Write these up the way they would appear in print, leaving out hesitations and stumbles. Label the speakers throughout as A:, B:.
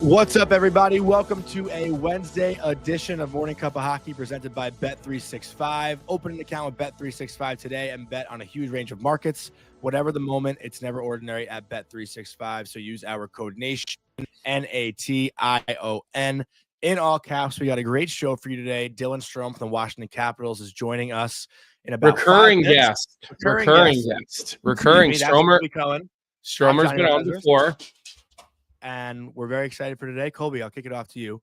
A: What's up, everybody? Welcome to a Wednesday edition of Morning Cup of Hockey presented by Bet365. Open an account with Bet365 today and bet on a huge range of markets. Whatever the moment, it's never ordinary at Bet365. So use our code NATION, NATION, in all caps. We got a great show for you today. Dylan Strome from the Washington Capitals is joining us in about
B: recurring
A: 5 minutes.
B: guest. Recurring Stromer. Stromer's been on before.
A: And we're very excited for today. Colby, I'll kick it off to you.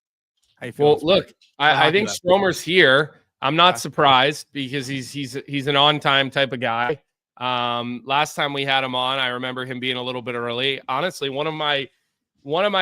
A: How you feeling?
B: Well, look, I think Stromer's here. I'm not surprised because he's an on-time type of guy. Last time we had him on, I remember him being a little bit early. Honestly, one of my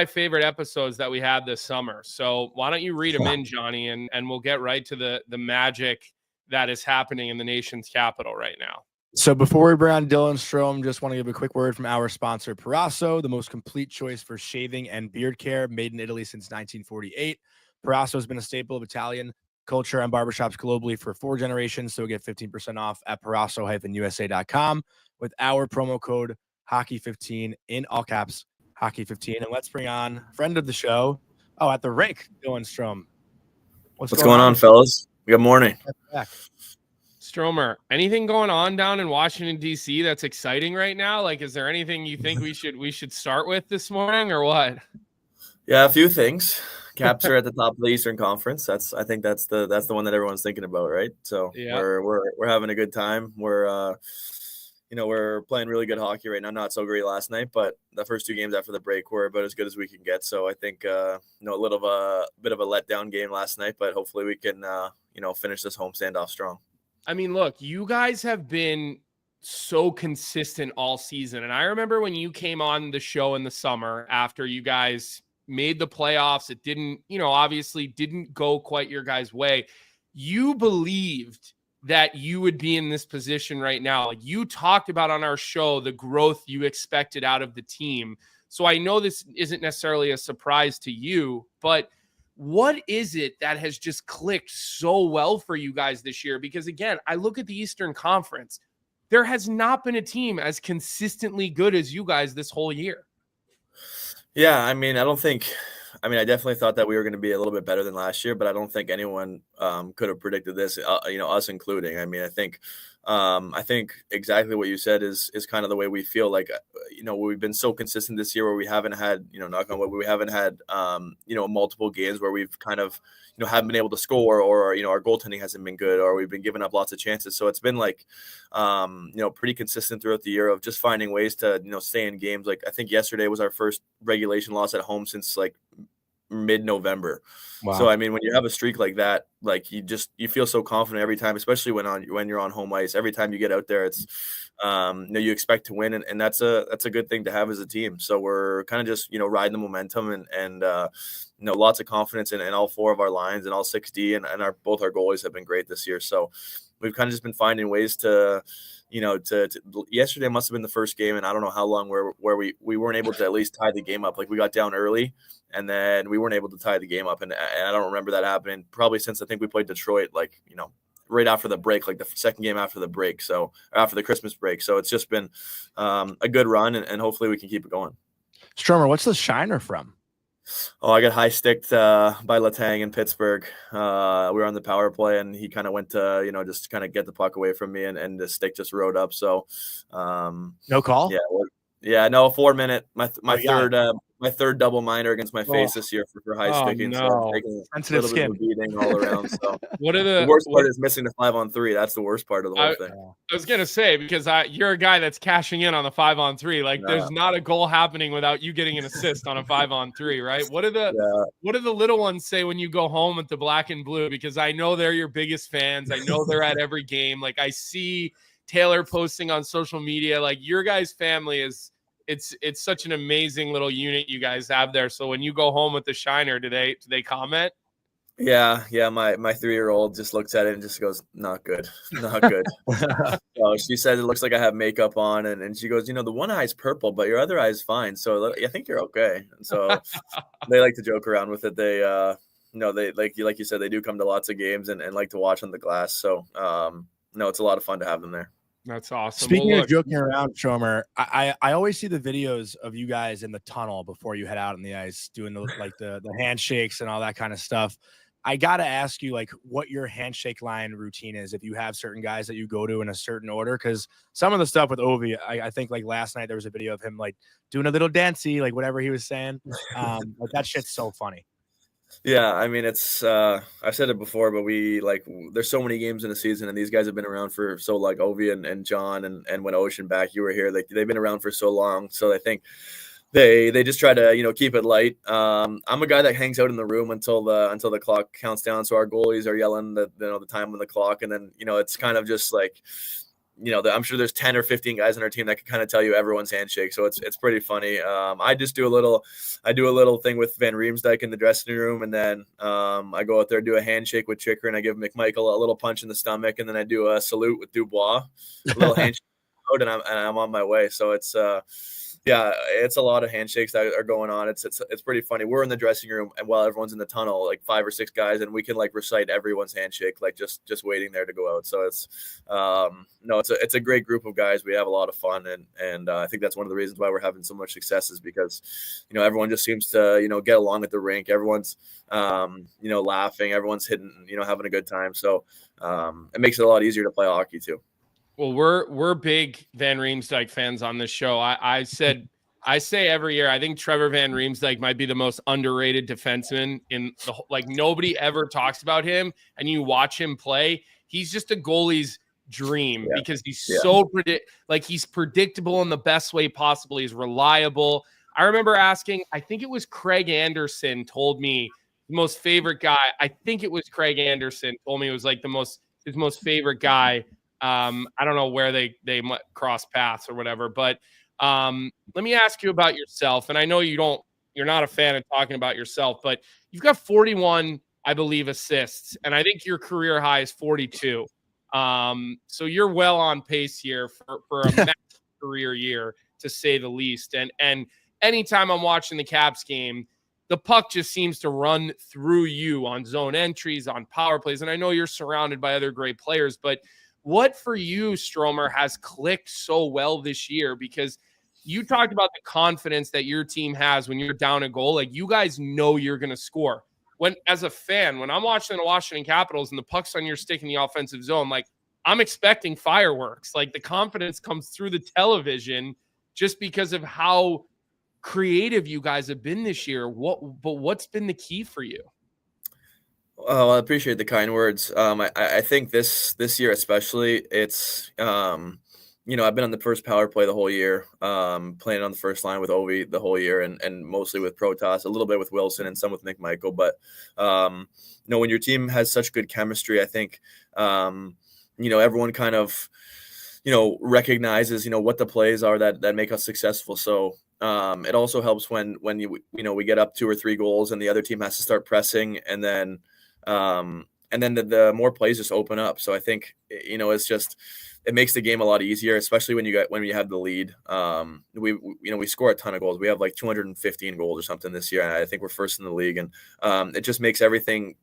B: favorite episodes that we had this summer. So why don't you read him in, Johnny, and we'll get right to the magic that is happening in the nation's capital right now.
A: So before we bring on Dylan Strome, just want to give a quick word from our sponsor, Proraso, the most complete choice for shaving and beard care, made in Italy since 1948. Proraso has been a staple of Italian culture and barbershops globally for 4 generations, so get 15% off at Proraso-USA.com with our promo code Hockey15 in all caps, Hockey15. And let's bring on friend of the show, at the rink, Dylan Strome.
C: What's going on, fellas? Good morning.
B: Stromer, anything going on down in Washington, D.C. that's exciting right now? Like, is there anything you think we should start with this morning or what?
C: Yeah, a few things. Caps are at the top of the Eastern Conference. I think that's the one that everyone's thinking about, right? So yeah. We're having a good time. We're playing really good hockey right now. Not so great last night, but the first 2 games after the break were about as good as we can get. So I think a bit of a letdown game last night, but hopefully we can finish this homestand off strong.
B: I mean, look, you guys have been so consistent all season. And I remember when you came on the show in the summer after you guys made the playoffs, it didn't, obviously didn't go quite your guys' way. You believed that you would be in this position right now. Like you talked about on our show, the growth you expected out of the team. So I know this isn't necessarily a surprise to you, but what is it that has just clicked so well for you guys this year? Because again, I look at the Eastern Conference. There has not been a team as consistently good as you guys this whole year.
C: Yeah, I definitely thought that we were going to be a little bit better than last year, but I don't think anyone could have predicted this, us including. I think exactly what you said is kind of the way we feel. Like, we've been so consistent this year where we haven't had, knock on wood, we haven't had, multiple games where we've kind of, haven't been able to score or, our goaltending hasn't been good or we've been giving up lots of chances. So it's been like, pretty consistent throughout the year of just finding ways to, stay in games. Like I think yesterday was our first regulation loss at home since like mid-November. Wow. So when you have a streak like that, like you feel so confident every time, especially when you're on home ice. Every time you get out there, it's you expect to win, and that's a good thing to have as a team. So we're kind of just riding the momentum and lots of confidence in all 4 of our lines and all 6D and both our goalies have been great this year. So we've kind of just been finding ways to yesterday must have been the first game, and I don't know how long where we weren't able to at least tie the game up. Like we got down early, and then we weren't able to tie the game up, and I don't remember that happening probably since I think we played Detroit, like right after the break, like the second game after the break, so after the Christmas break. So it's just been a good run, and hopefully we can keep it going.
A: Stromer, what's the shiner from?
C: Oh, I got high sticked by Letang in Pittsburgh. We were on the power play, and he kind of went to, just kind of get the puck away from me, and the stick just rode up. So,
A: no call.
C: Yeah, no 4 minute. My third double minor against my face this year for high sticking.
A: No.
C: So I'm taking a little bit of a beating all around. So the worst part is missing the 5-on-3. That's the worst part of the whole thing.
B: I was gonna say, because you're a guy that's cashing in on the 5-on-3. Like there's not a goal happening without you getting an assist on a 5-on-3, right? What do the little ones say when you go home with the black and blue? Because I know they're your biggest fans. I know they're at every game. Like I see Taylor posting on social media. Like your guys' family is. It's such an amazing little unit you guys have there. So when you go home with the shiner, do they comment?
C: Yeah. My 3-year-old just looks at it and just goes, "Not good, not good." So she said, "It looks like I have makeup on," and she goes, "The one eye's purple, but your other eye's fine. So I think you're okay." And so they like to joke around with it. They they like you said, they do come to lots of games and like to watch on the glass. So it's a lot of fun to have them there.
B: That's awesome.
A: Speaking
B: Well,
A: of joking around, Stromer, I always see the videos of you guys in the tunnel before you head out on the ice doing the handshakes and all that kind of stuff. I got to ask you, like, what your handshake line routine is, if you have certain guys that you go to in a certain order, because some of the stuff with Ovi, I think, like, last night there was a video of him, like, doing a little dancey, like, whatever he was saying. Like, that shit's so funny.
C: Yeah, I mean, it's I've said it before, but there's so many games in a season, and these guys have been around for so, like Ovi and John and when Ocean back, you were here, like they've been around for so long. So I think they just try to keep it light. I'm a guy that hangs out in the room until the clock counts down. So our goalies are yelling the time on the clock, and then it's kind of just like I'm sure there's 10 or 15 guys on our team that can kind of tell you everyone's handshake. So it's pretty funny. I do a little thing with Van Riemsdyk in the dressing room, and then I go out there, do a handshake with Chicker, and I give McMichael a little punch in the stomach, and then I do a salute with Dubois, a little handshake, and I'm on my way. So it's it's a lot of handshakes that are going on. It's pretty funny. We're in the dressing room, and while everyone's in the tunnel, like 5 or 6 guys, and we can like recite everyone's handshake, like just waiting there to go out. So it's a great group of guys. We have a lot of fun, and I think that's one of the reasons why we're having so much success is because everyone just seems to get along at the rink. Everyone's laughing, everyone's hitting, having a good time. So it makes it a lot easier to play hockey too.
B: Well, we're big Van Riemsdyk fans on this show. I say every year, I think Trevor Van Riemsdyk might be the most underrated defenseman in the whole, like nobody ever talks about him, and you watch him play, he's just a goalie's dream because he's so he's predictable in the best way possible. He's reliable. I remember asking, I think it was Craig Anderson told me the most favorite guy. I think it was Craig Anderson told me it was like his most favorite guy. I don't know where they might cross paths or whatever, but let me ask you about yourself. And I know you're not a fan of talking about yourself, but you've got 41, I believe, assists, and I think your career high is 42. So you're well on pace here for a massive career year, to say the least. And anytime I'm watching the Caps game, the puck just seems to run through you on zone entries, on power plays. And I know you're surrounded by other great players, but what for you, Stromer, has clicked so well this year? Because you talked about the confidence that your team has when you're down a goal. Like, you guys know you're going to score. As a fan, when I'm watching the Washington Capitals and the puck's on your stick in the offensive zone, like, I'm expecting fireworks. Like, the confidence comes through the television just because of how creative you guys have been this year. What's been the key for you?
C: Oh, I appreciate the kind words. I think this year especially, it's I've been on the first power play the whole year, playing on the first line with Ovi the whole year, and mostly with Protas, a little bit with Wilson, and some with McMichael. But when your team has such good chemistry, I think everyone kind of recognizes what the plays are that make us successful. So it also helps when we get up 2 or 3 goals and the other team has to start pressing, and then the more plays just open up. So I think it makes the game a lot easier, especially when you have the lead. We score a ton of goals. We have like 215 goals or something this year, and I think we're first in the league. And it just makes everything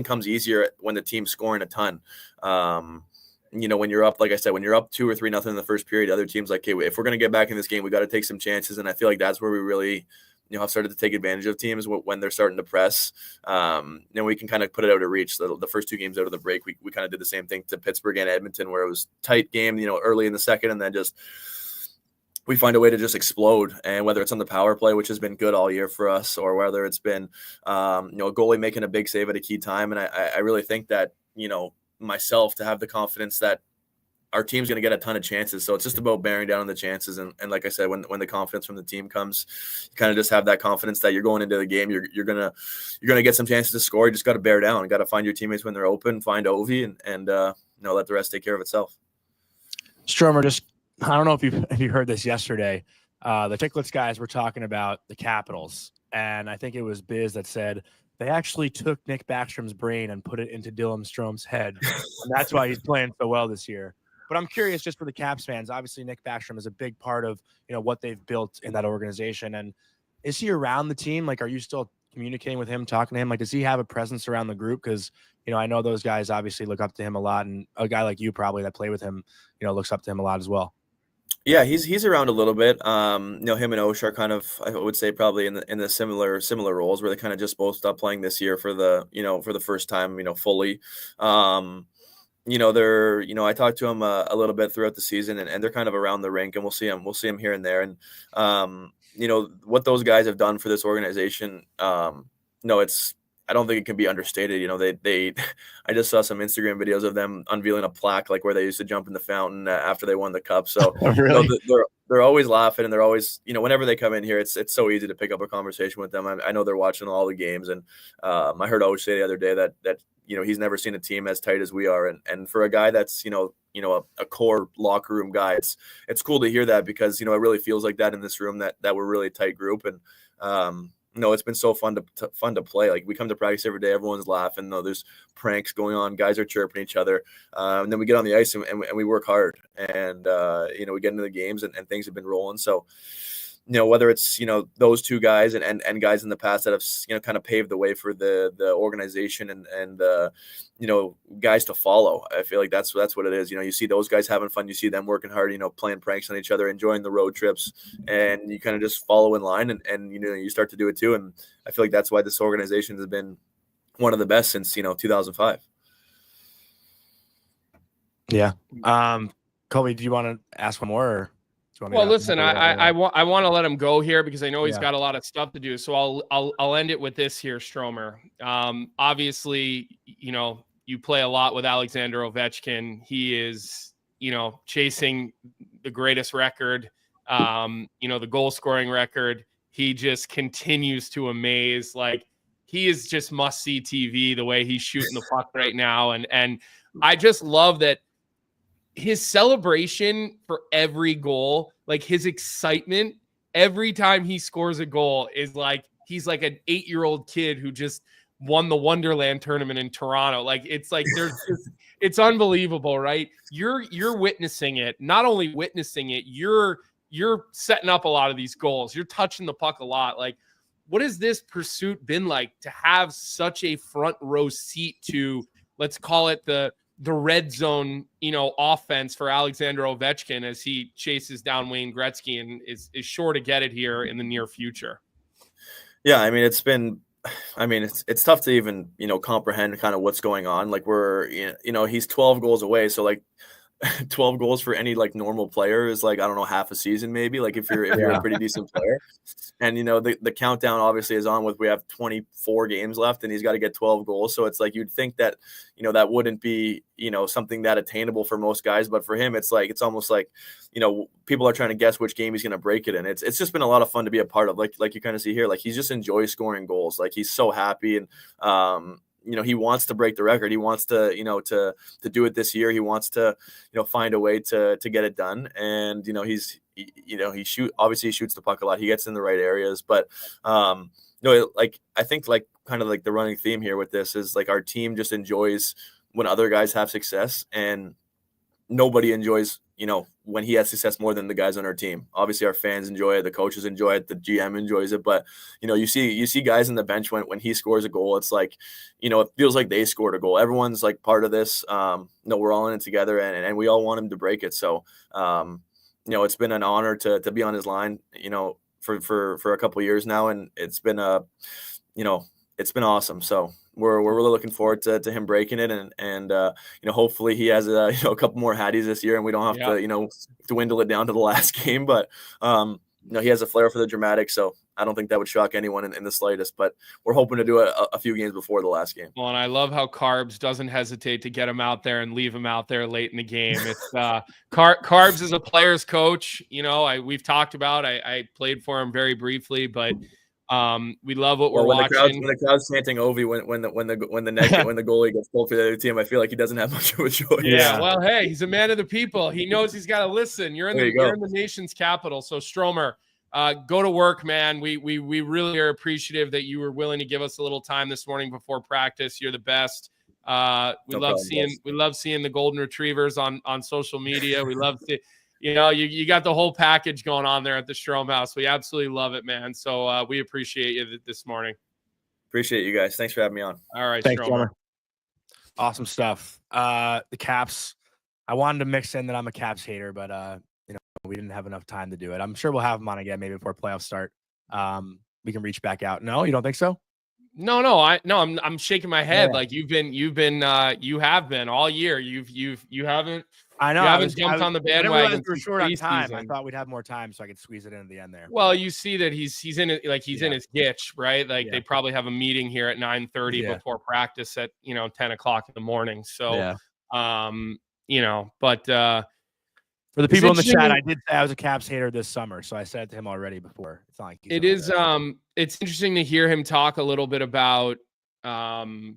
C: comes easier when the team's scoring a ton. When you're up, like I said, when you're up 2 or 3-0 in the first period, other teams like, hey, if we're going to get back in this game, we got to take some chances. And I feel like that's where we really have started to take advantage of teams when they're starting to press. We can kind of put it out of reach. So the first 2 games out of the break, we kind of did the same thing to Pittsburgh and Edmonton, where it was tight game, early in the second, and then just we find a way to just explode. And whether it's on the power play, which has been good all year for us, or whether it's been a goalie making a big save at a key time. And I really think that myself to have the confidence that our team's going to get a ton of chances. So it's just about bearing down on the chances. And like I said, when the confidence from the team comes, you kind of just have that confidence that you're going into the game. You're going to get some chances to score. You just got to bear down. You got to find your teammates when they're open, find Ovi, and let the rest take care of itself.
A: Stromer, I don't know if you heard this yesterday. The Ticklets guys were talking about the Capitals, and I think it was Biz that said they actually took Nick Backstrom's brain and put it into Dylan Strome's head, and that's why he's playing so well this year. But I'm curious, just for the Caps fans, obviously Nick Backstrom is a big part of what they've built in that organization. And is he around the team? Like, are you still communicating with him, talking to him? Like, does he have a presence around the group? Because, I know those guys obviously look up to him a lot, and a guy like you probably that play with him, looks up to him a lot as well.
C: Yeah, he's around a little bit. Him and Osh are kind of, I would say, probably in the similar roles where they kind of just both stopped playing this year for the first time, fully. They're, I talked to him a little bit throughout the season, and they're kind of around the rink, and we'll see him here and there. And what those guys have done for this organization, I don't think it can be understated. I just saw some Instagram videos of them unveiling a plaque, like where they used to jump in the fountain after they won the cup. So
A: Really?
C: they're always laughing, and they're always, whenever they come in here, it's so easy to pick up a conversation with them. I know they're watching all the games, and I heard Osh say the other day that he's never seen a team as tight as we are, and for a guy that's a core locker room guy, it's cool to hear that, because it really feels like that in this room, that we're a really tight group. And it's been so fun to play. Like, we come to practice every day, everyone's laughing. There's pranks going on, guys are chirping each other, and then we get on the ice and we work hard, and we get into the games, and things have been rolling. So whether it's those two guys and guys in the past that have kind of paved the way for the organization and guys to follow. I feel like that's what it is. You see those guys having fun, you see them working hard, playing pranks on each other, enjoying the road trips, and you kind of just follow in line, and you start to do it too. And I feel like that's why this organization has been one of the best since 2005.
A: Yeah. Colby, do you want to ask one more? Or?
B: Well, listen, I want to let him go here, because I know he's got a lot of stuff to do. So I'll end it with this here, Stromer. Obviously, you play a lot with Alexander Ovechkin. He is, chasing the greatest record, the goal scoring record. He just continues to amaze. Like, he is just must see TV, the way he's shooting the puck right now. And I just love that his celebration for every goal, like his excitement every time he scores a goal, is like he's like an 8-year-old kid who just won the Wonderland tournament in Toronto. Like, it's like it's unbelievable, right? You're witnessing it. Not only witnessing it, you're setting up a lot of these goals. You're touching the puck a lot. Like, what has this pursuit been like to have such a front row seat to, let's call it the red zone, offense for Alexander Ovechkin as he chases down Wayne Gretzky and is sure to get it here in the near future?
C: Yeah, I mean, it's tough to even, comprehend kind of what's going on. Like, he's 12 goals away. So, like, 12 goals for any like normal player is like, I don't know, half a season maybe, like if you're a pretty decent player. And the countdown obviously is on, with we have 24 games left and he's got to get 12 goals. So it's like, you'd think that that wouldn't be something that attainable for most guys, but for him it's almost like people are trying to guess which game he's going to break it in. It's just been a lot of fun to be a part of, like you kind of see here. Like, he just enjoys scoring goals. Like, he's so happy, and he wants to break the record. He wants to, to do it this year. He wants to, find a way to get it done. And, he shoots the puck a lot. He gets in the right areas, but, like, I think like kind of like the running theme here with this is like, our team just enjoys when other guys have success, and nobody enjoys, when he has success more than the guys on our team. Obviously our fans enjoy it, the coaches enjoy it, the GM enjoys it, but you see guys in the bench when he scores a goal, it's like, it feels like they scored a goal. Everyone's like part of this. We're all in it together, and we all want him to break it. So, it's been an honor to be on his line, for a couple of years now, and it's been it's been awesome. So we're really looking forward to him breaking it, and hopefully he has a couple more Hatties this year, and we don't have to dwindle it down to the last game. But he has a flair for the dramatic, so I don't think that would shock anyone in the slightest. But we're hoping to do a few games before the last game.
B: Well, and I love how Carbs doesn't hesitate to get him out there and leave him out there late in the game. It's Carbs is a player's coach. We've talked about. I played for him very briefly, but. We love what we're watching.
C: When the crowd's chanting Ovi when the goalie gets pulled for the other team, I feel like he doesn't have much of a choice.
B: Yeah, well, hey, he's a man of the people. He knows he's got to listen. You're in the nation's capital. So Stromer, go to work, man. We really are appreciative that you were willing to give us a little time this morning before practice. You're the best. We love seeing the golden retrievers on social media. We love to. You got the whole package going on there at the Strome house. We absolutely love it, man. So we appreciate you this morning.
C: Appreciate you guys. Thanks for having me on.
B: All right,
A: Thanks,
B: Stromer.
A: Awesome stuff. The Caps. I wanted to mix in that I'm a Caps hater, but we didn't have enough time to do it. I'm sure we'll have them on again maybe before playoffs start. We can reach back out. No, you don't think so?
B: No, I'm shaking my head.
A: Yeah.
B: Like you have been all year. You haven't.
A: I know.
B: You haven't jumped on the bandwagon.
A: We're short on time. I thought we'd have more time so I could squeeze it in at the end there.
B: Well, you see that he's in it, like he's in his ditch, right? Like they probably have a meeting here at 9:30 before practice at 10 o'clock in the morning. So but
A: for the people in the chat, I did say I was a Caps hater this summer, so I said it to him already before. It's not like
B: it is. It's interesting to hear him talk a little bit about Oshie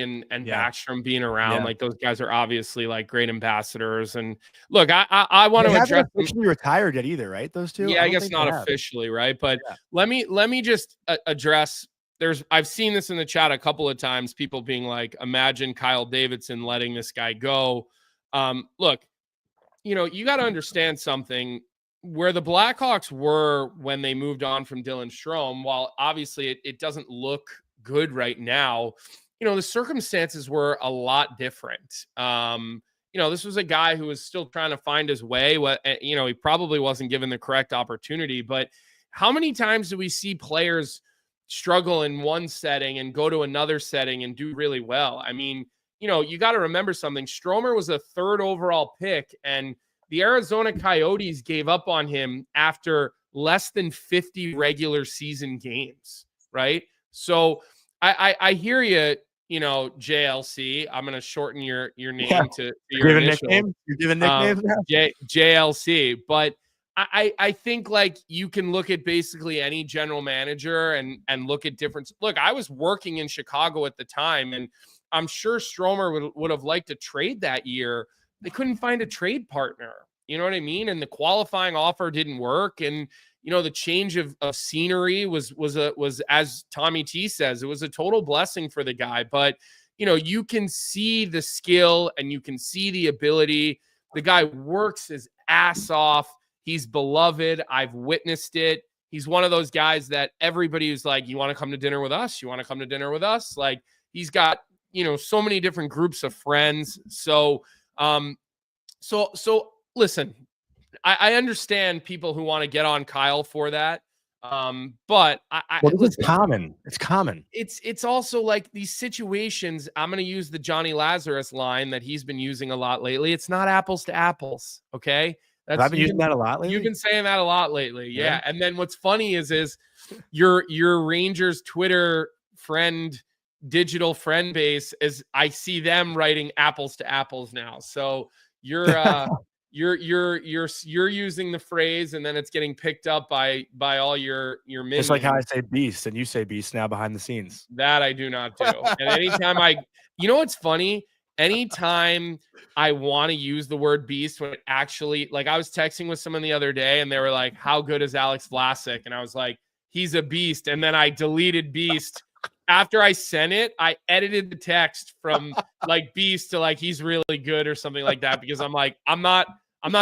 B: and Backstrom being around.
A: Yeah.
B: Like those guys are obviously like great ambassadors. And look, I want to address.
A: They haven't retired yet either, right? Those two.
B: Yeah, I guess not officially, right? But let me just address. I've seen this in the chat a couple of times. People being like, "Imagine Kyle Davidson letting this guy go." Look, you got to understand something. Where the Blackhawks were when they moved on from Dylan Strome, while obviously it doesn't look good right now, the circumstances were a lot different. This was a guy who was still trying to find his way. He probably wasn't given the correct opportunity, but how many times do we see players struggle in one setting and go to another setting and do really well? I mean, you got to remember something. Stromer was a 3rd overall pick, and the Arizona Coyotes gave up on him after less than 50 regular season games, right? So I hear you, JLC. I'm going to shorten your name to your initial.
A: You're giving nicknames now?
B: JLC. But I think like you can look at basically any general manager and look at different. Look, I was working in Chicago at the time, and I'm sure Stromer would have liked to trade that year. They couldn't find a trade partner. You know what I mean? And the qualifying offer didn't work. And, the change of scenery was as Tommy T says, it was a total blessing for the guy. But, you can see the skill and you can see the ability. The guy works his ass off. He's beloved. I've witnessed it. He's one of those guys that everybody who's like, you want to come to dinner with us? You want to come to dinner with us? Like he's got, so many different groups of friends. So listen, I understand people who want to get on Kyle for that. But
A: it's common. It's common.
B: It's also like these situations. I'm going to use the Johnny Lazarus line that he's been using a lot lately. It's not apples to apples. Okay.
A: I've been using that a lot lately.
B: You've been saying that a lot lately. Yeah. And then what's funny is your Rangers Twitter digital friend base is I see them writing apples to apples now. So you're using the phrase and then it's getting picked up by all your minions.
A: Just like how I say beast and you say beast now behind the scenes.
B: That I do not do. And anytime what's funny? Anytime I want to use the word beast when it actually, like I was texting with someone the other day and they were like, how good is Alex Vlasic? And I was like, he's a beast. And then I deleted beast. After I sent it, I edited the text from like beast to like he's really good or something like that because I'm like I'm not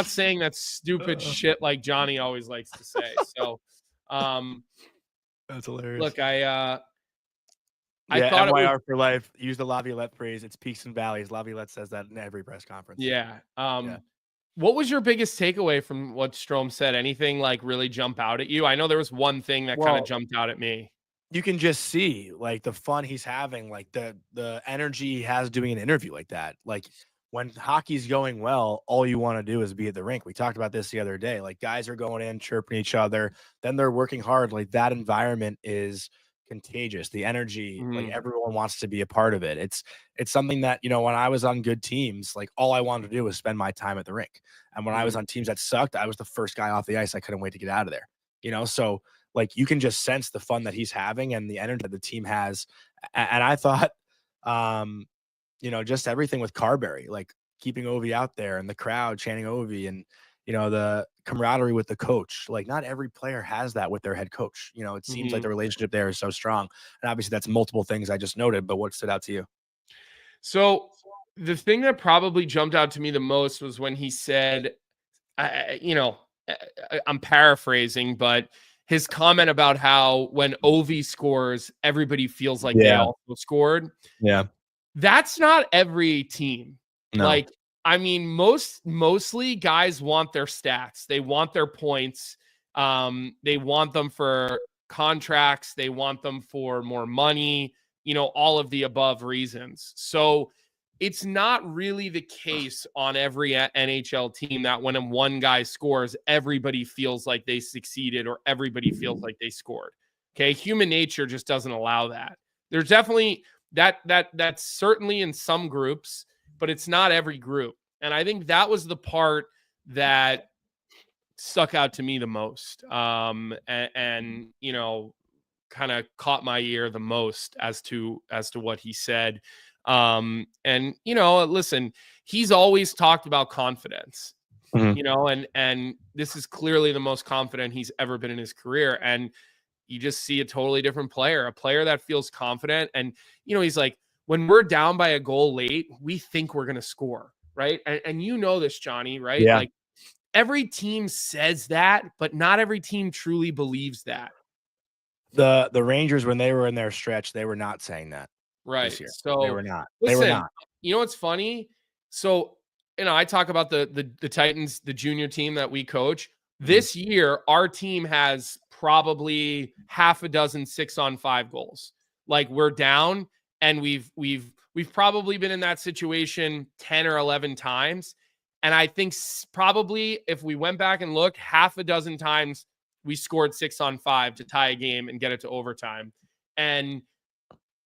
B: saying that stupid shit like Johnny always likes to say. So
A: that's hilarious.
B: Look, I
A: thought MYR for life. Use the Laviolette phrase. It's peaks and valleys. Laviolette says that in every press conference.
B: Yeah. What was your biggest takeaway from what Strome said? Anything like really jump out at you? I know there was one thing that kind of jumped out at me.
A: You can just see like the fun he's having, like the energy he has doing an interview like that. Like when hockey's going well, all you want to do is be at the rink. We talked about this the other day. Like guys are going in, chirping each other, then they're working hard. Like that environment is contagious. The energy, like everyone wants to be a part of it. It's something that, when I was on good teams, like all I wanted to do was spend my time at the rink. And when I was on teams that sucked, I was the first guy off the ice. I couldn't wait to get out of there, so like you can just sense the fun that he's having and the energy that the team has. And I thought, just everything with Carbery, like keeping Ovi out there and the crowd chanting Ovi and, the camaraderie with the coach. Like not every player has that with their head coach. It seems like the relationship there is so strong. And obviously that's multiple things I just noted, but what stood out to you?
B: So the thing that probably jumped out to me the most was when he said, I'm paraphrasing, but his comment about how when Ovi scores, everybody feels like they also scored.
A: Yeah.
B: That's not every team.
A: No.
B: Like, I mean, mostly guys want their stats. They want their points. They want them for contracts. They want them for more money, all of the above reasons. So it's not really the case on every NHL team that when one guy scores, everybody feels like they succeeded or everybody feels like they scored. Okay. Human nature just doesn't allow that. There's definitely that's certainly in some groups, but it's not every group. And I think that was the part that stuck out to me the most. And kind of caught my ear the most as to what he said. And listen, he's always talked about confidence, and this is clearly the most confident he's ever been in his career. And you just see a totally different player, a player that feels confident. And, he's like, when we're down by a goal late, we think we're going to score. Right. And this, Johnny, right?
A: Yeah.
B: Like every team says that, but not every team truly believes that.
A: The Rangers, when they were in their stretch, they were not saying that.
B: Right.
A: This year.
B: So
A: they were not.
B: Listen,
A: they were not.
B: You know what's funny? So, I talk about the Titans, the junior team that we coach. This year, our team has probably half a dozen 6-on-5 goals. Like we're down, and we've probably been in that situation 10 or 11 times. And I think probably if we went back and looked, half a dozen times we scored 6-on-5 to tie a game and get it to overtime. And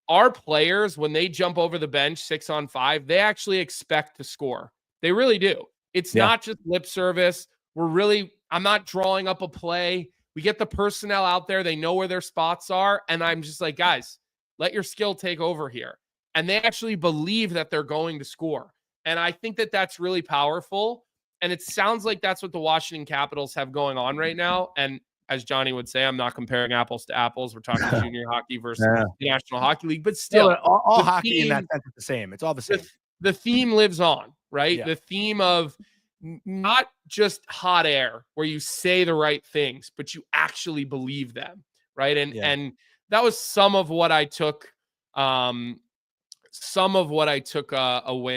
B: our players, when they jump over the bench 6-on-5, they actually expect to score. They really do. It's not just lip service. I'm not drawing up a play. We get the personnel out there. They know where their spots are. And I'm just like, guys, let your skill take over here. And they actually believe that they're going to score. And I think that that's really powerful. And it sounds like that's what the Washington Capitals have going on right now. And as Johnny would say, I'm not comparing apples to apples. We're talking junior hockey versus the National Hockey League. But still,
A: all hockey in that sense is the same. It's all the same.
B: The theme lives on, right?
A: Yeah.
B: The theme of not just hot air where you say the right things, but you actually believe them, right? And that was some of what I took away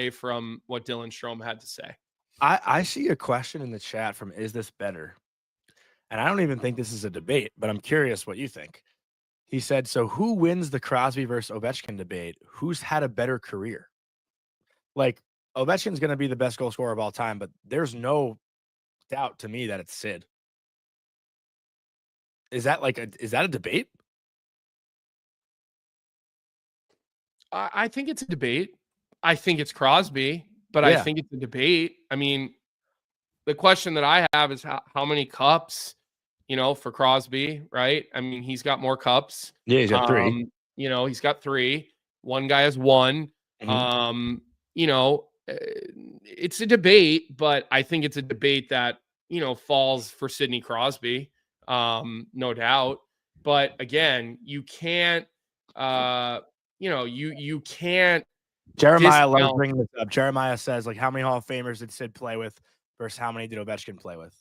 B: from what Dylan Strome had to say.
A: I see a question in the chat from Is This Better? And I don't even think this is a debate, but I'm curious what you think. He said, so who wins the Crosby versus Ovechkin debate? Who's had a better career? Like, Ovechkin's going to be the best goal scorer of all time, but there's no doubt to me that it's Sid. Is that a debate?
B: I think it's a debate. I think it's Crosby, but I think it's a debate. I mean, the question that I have is how many cups, for Crosby, right? I mean, he's got more cups.
A: Yeah, he's got 3.
B: He's got 3. One guy has 1. It's a debate, but I think it's a debate that, falls for Sidney Crosby, no doubt. But again, you can't, you can't.
A: Jeremiah loves bringing this up. Jeremiah says, like, how many Hall of Famers did Sid play with versus how many did Ovechkin play with?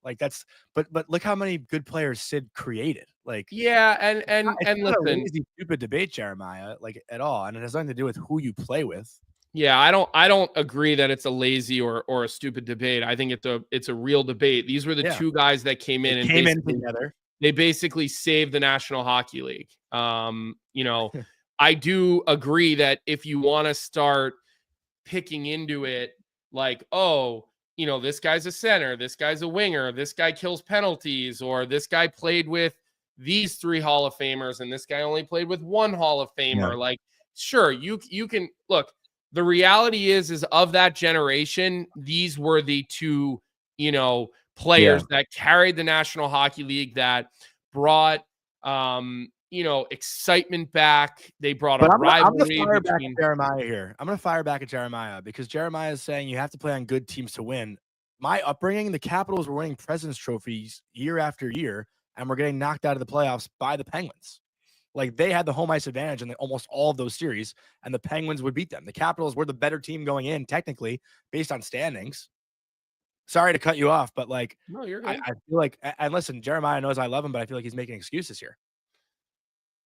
A: Like, that's, but look how many good players Sid created. Like,
B: yeah, and listen,
A: a lazy, stupid debate, Jeremiah, like at all, and it has nothing to do with who you play with.
B: Yeah, I don't agree that it's a lazy or a stupid debate. I think it's a real debate. These were the two guys that came in
A: together.
B: They basically saved the National Hockey League. I do agree that if you want to start picking into it, like, oh, this guy's a center, this guy's a winger, this guy kills penalties, or this guy played with these 3 Hall of Famers and this guy only played with 1 Hall of Famer.
A: Yeah.
B: Like, sure, you can look. The reality is of that generation, these were the 2, players that carried the National Hockey League, that brought, excitement back. They brought a rivalry.
A: I'm going to fire back at Jeremiah here. I'm going to fire back at Jeremiah because Jeremiah is saying you have to play on good teams to win. My upbringing, the Capitals were winning President's trophies year after year, and we're getting knocked out of the playoffs by the Penguins. Like, they had the home ice advantage in almost all of those series, and the Penguins would beat them. The Capitals were the better team going in, technically, based on standings. sorry to cut you off, but like,
B: No, you're
A: I
B: good.
A: feel like, and listen, Jeremiah knows I love him, but I feel like he's making excuses here.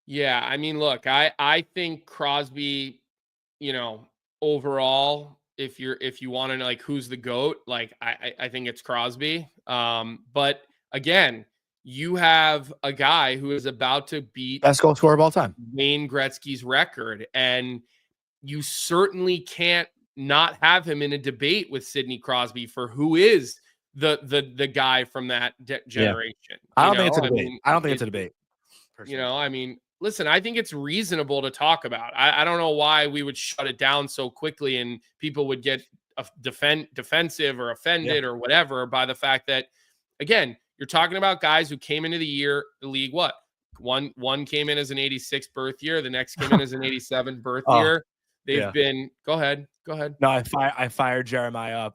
B: Yeah, I mean, look, I think Crosby, overall, if you want to know like who's the GOAT, like I think it's Crosby. But again, you have a guy who is about to beat
A: Best goal scorer of all time.
B: Wayne Gretzky's record, and you certainly can't not have him in a debate with Sidney Crosby for who is the guy from that generation.
A: I don't think it's a debate. I don't think it's a debate.
B: I mean, listen, I think it's reasonable to talk about. I don't know why we would shut it down so quickly and people would get defensive or offended or whatever by the fact that, again, you're talking about guys who came into the league, what? One came in as an 86 birth year. The next came in as an 87 birth year. They've been, go ahead.
A: No, I fired Jeremiah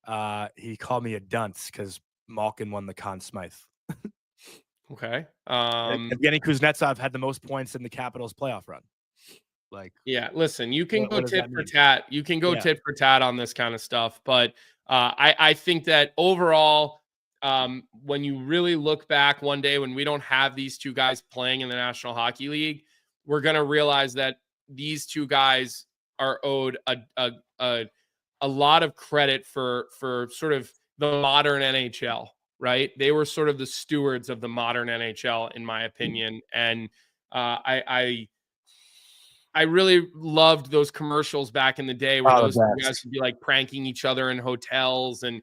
A: up. He called me a dunce because Malkin won the Conn Smythe.
B: Okay.
A: Evgeny Kuznetsov had the most points in the Capitals playoff run. Like,
B: yeah, listen, you can go tit for tat. You can go tit for tat on this kind of stuff. But I think that overall, when you really look back one day when we don't have these two guys playing in the National Hockey League, we're going to realize that these two guys are owed a lot of credit for sort of the modern NHL. Right? They were sort of the stewards of the modern NHL, in my opinion. And I really loved those commercials back in the day where those guys would be like pranking each other in hotels. And